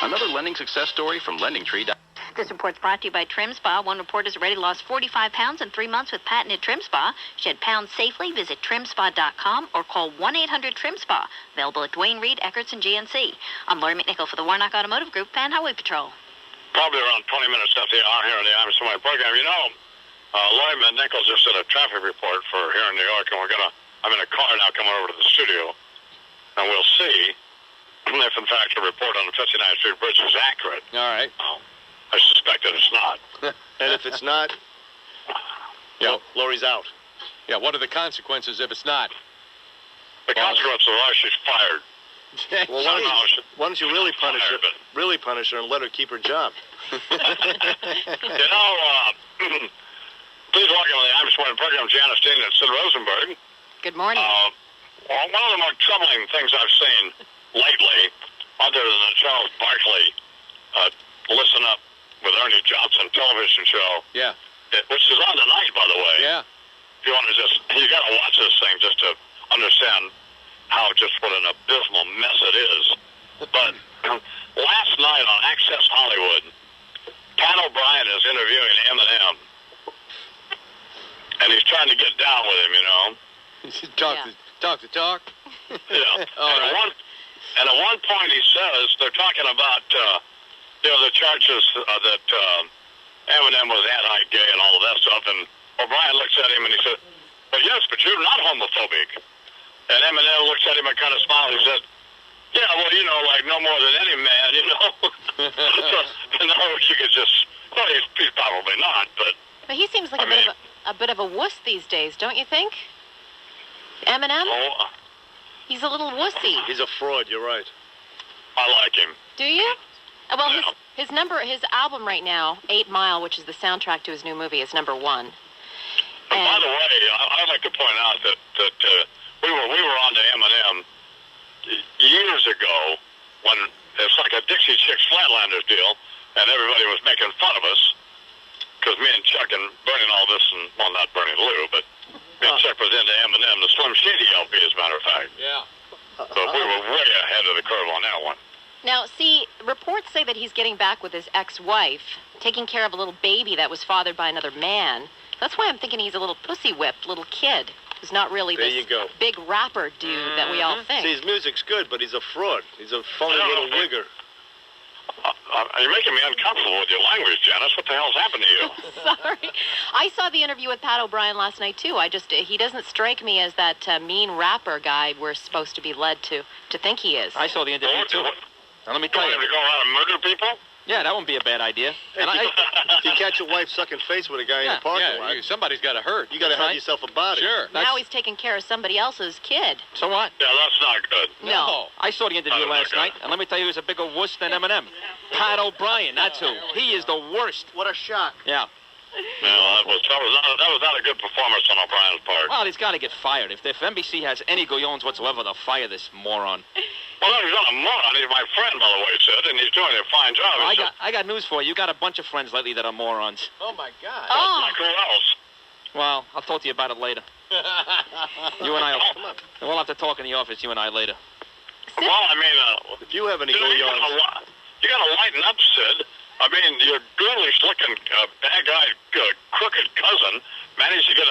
Another lending success story from LendingTree. This report's brought to you by Trim Spa. One reporter has already lost 45 pounds in 3 months with patented Trim Spa. Shed pounds safely. Visit trimspa.com or call 1-800-TRIM-SPA. Available at Dwayne Reed, Eckerts, and GNC. I'm Lori McNichol for the Warnock Automotive Group and Highway Patrol. Probably around 20 minutes after the hour here on the Imus in the Morning program. You know, Lori McNichol just did a traffic report for here in New York, and I'm in a car now coming over to the studio, and we'll see if, in fact, the report on the 59th Street Bridge is accurate. All right. I suspect that it's not. And if it's not, well, Lori's out. Yeah, what are the consequences if it's not? The consequences are she's fired. Well, why don't you really punish her? Really punish her and let her keep her job. You know, please welcome to the Imus Morning program, Janice Dean and Sid Rosenberg. Good morning. Well, one of the more troubling things I've seen lately, other than the Charles Barkley Listen Up with Ernie Johnson television show. Yeah. Which is on tonight, by the way. Yeah. If you want to you got to watch this thing just to understand what an abysmal mess it is. But last night on Access Hollywood, Pat O'Brien is interviewing Eminem. And he's trying to get down with him, you know. Talk the talk. Yeah. All right. And at one point he says, they're talking about, the charges that Eminem was anti-gay and all of that stuff. And O'Brien looks at him and he said, well, yes, but you're not homophobic. And Eminem looks at him and kind of smiles. He said, yeah, well, you know, like no more than any man, you know. So, in other words, you could just, well, he's probably not, but. But he seems like a bit of a wuss these days, don't you think? Eminem? Oh, he's a little wussy. He's a fraud, you're right. I like him. Do you? Well, Yeah. his album right now, 8 Mile, which is the soundtrack to his new movie, is number 1. And by the way, I'd like to point out that we were on to Eminem years ago when it's like a Dixie Chicks Flatlanders deal, and everybody was making fun of us because me and Chuck and Bernie and all this, and well, not Bernie Lou, but me and Chuck was into Eminem, the Slim Shady LP, as a matter of fact. Yeah. So we were way ahead of the curve on that one. Now, see, reports say that he's getting back with his ex-wife, taking care of a little baby that was fathered by another man. That's why I'm thinking he's a little pussy-whipped little kid who's not really There this you go. big rapper dude that we all think. See, his music's good, but he's a fraud. He's a phony little wigger. You're making me uncomfortable with your language, Janice. What the hell's happened to you? Sorry. I saw the interview with Pat O'Brien last night, too. He doesn't strike me as that mean rapper guy we're supposed to be led to think he is. I saw the interview, too. Now, let me tell you. To go around and murder people? Yeah, that wouldn't be a bad idea. And if you catch your wife sucking face with a guy in the parking lot, somebody's got to hurt. You got to have yourself a body. Sure. Now he's taking care of somebody else's kid. So what? Yeah, that's not good. No. I saw the interview last night, and let me tell you, he was a bigger wuss than Eminem. Pat O'Brien, that's who. He is the worst. What a shock. Yeah. No, that was not a good performance on O'Brien's part. Well, he's got to get fired. If NBC has any goyons whatsoever, they'll fire this moron. Well, no, he's not a moron. He's my friend, by the way, Sid, and he's doing a fine job. Well, I got news for you. You got a bunch of friends lately that are morons. Oh, my God. Like who else? Well, I'll talk to you about it later. You and I, we'll have to talk in the office, you and I, later. Well, I mean, if you have any you got to lighten up, Sid. I mean, your ghoulish-looking, bad-eyed, crooked cousin managed to get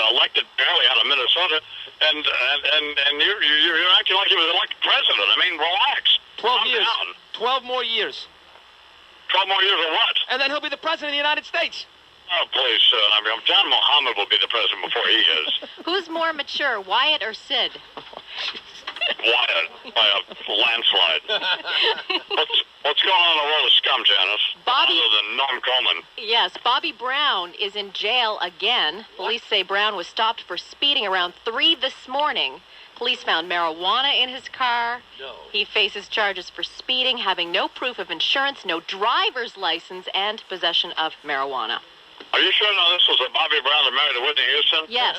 elected barely out of Minnesota, and you're acting like he was elected president. I mean, relax. 12 years. Down. 12 more years. 12 more years of what? And then he'll be the president of the United States. Oh, please, I mean, John Muhammad will be the president before he is. Who's more mature, Wyatt or Sid? Wyatt by a landslide. What's going on in the world of scum, Janice? Bobby- Other than Norm Coleman. Yes, Bobby Brown is in jail again. Police say Brown was stopped for speeding around 3 this morning. Police found marijuana in his car. No. He faces charges for speeding, having no proof of insurance, no driver's license, and possession of marijuana. Are you sure now this was a Bobby Brown that married to Whitney Houston? Yes.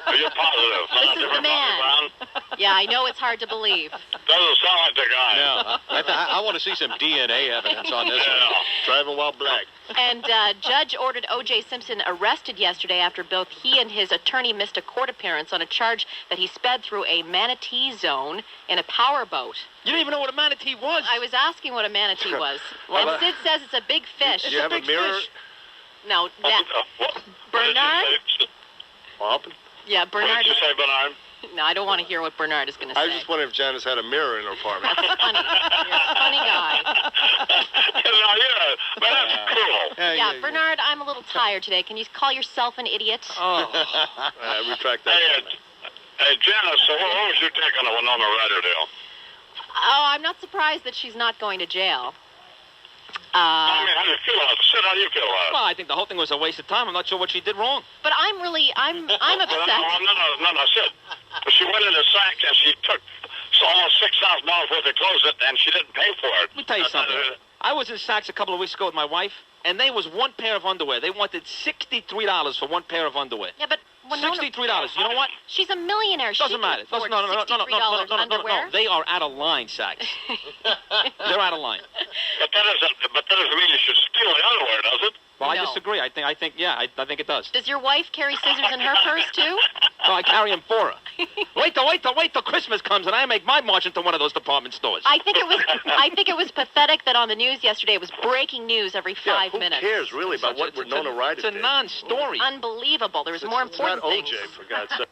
Are you positive? This Not a is the different man. Bobby Brown? Yeah, I know it's hard to believe. Doesn't sound like the guy. No, I want to see some DNA evidence on this one. Driving while black. And judge ordered O.J. Simpson arrested yesterday after both he and his attorney missed a court appearance on a charge that he sped through a manatee zone in a powerboat. You didn't even know what a manatee was. I was asking what a manatee was. And Sid says it's a big fish. Do you have a mirror? No, Bernard? What happened? Yeah, What Bernard. did you say, Bernard? No, I don't want to hear what Bernard is going to I say. was just wondering if Janice had a mirror in her apartment. That's funny. You're a funny guy. Man, that's cruel. Yeah, Bernard, I'm a little tired today. Can you call yourself an idiot? I retract that. Hey, Janice, so what was your take on the Winona Ryder deal? Oh, I'm not surprised that she's not going to jail. I mean, how do you feel about it? Sid, how do you feel about it? Well, I think the whole thing was a waste of time. I'm not sure what she did wrong. But I'm upset. No, Sid. She went into SAC and she took almost $6,000 worth of clothes and she didn't pay for it. Let me tell you something. I was in Saks a couple of weeks ago with my wife, and there was one pair of underwear. They wanted $63 for one pair of underwear. Yeah, but $63. You know what? She's a millionaire. Doesn't matter. Doesn't No. underwear. They are out of line, Saks. They're out of line. But that doesn't mean you should steal the underwear, does it? Well, I No. disagree. I think it does. Does your wife carry scissors in her purse too? So I carry them for her. Wait till Christmas comes and I make my march into one of those department stores. I think it was pathetic that on the news yesterday it was breaking news every 5 minutes. Who cares really about what Winona Ryder did? It's a non-story. Unbelievable. There was more important It's not things. OJ, for God's sake.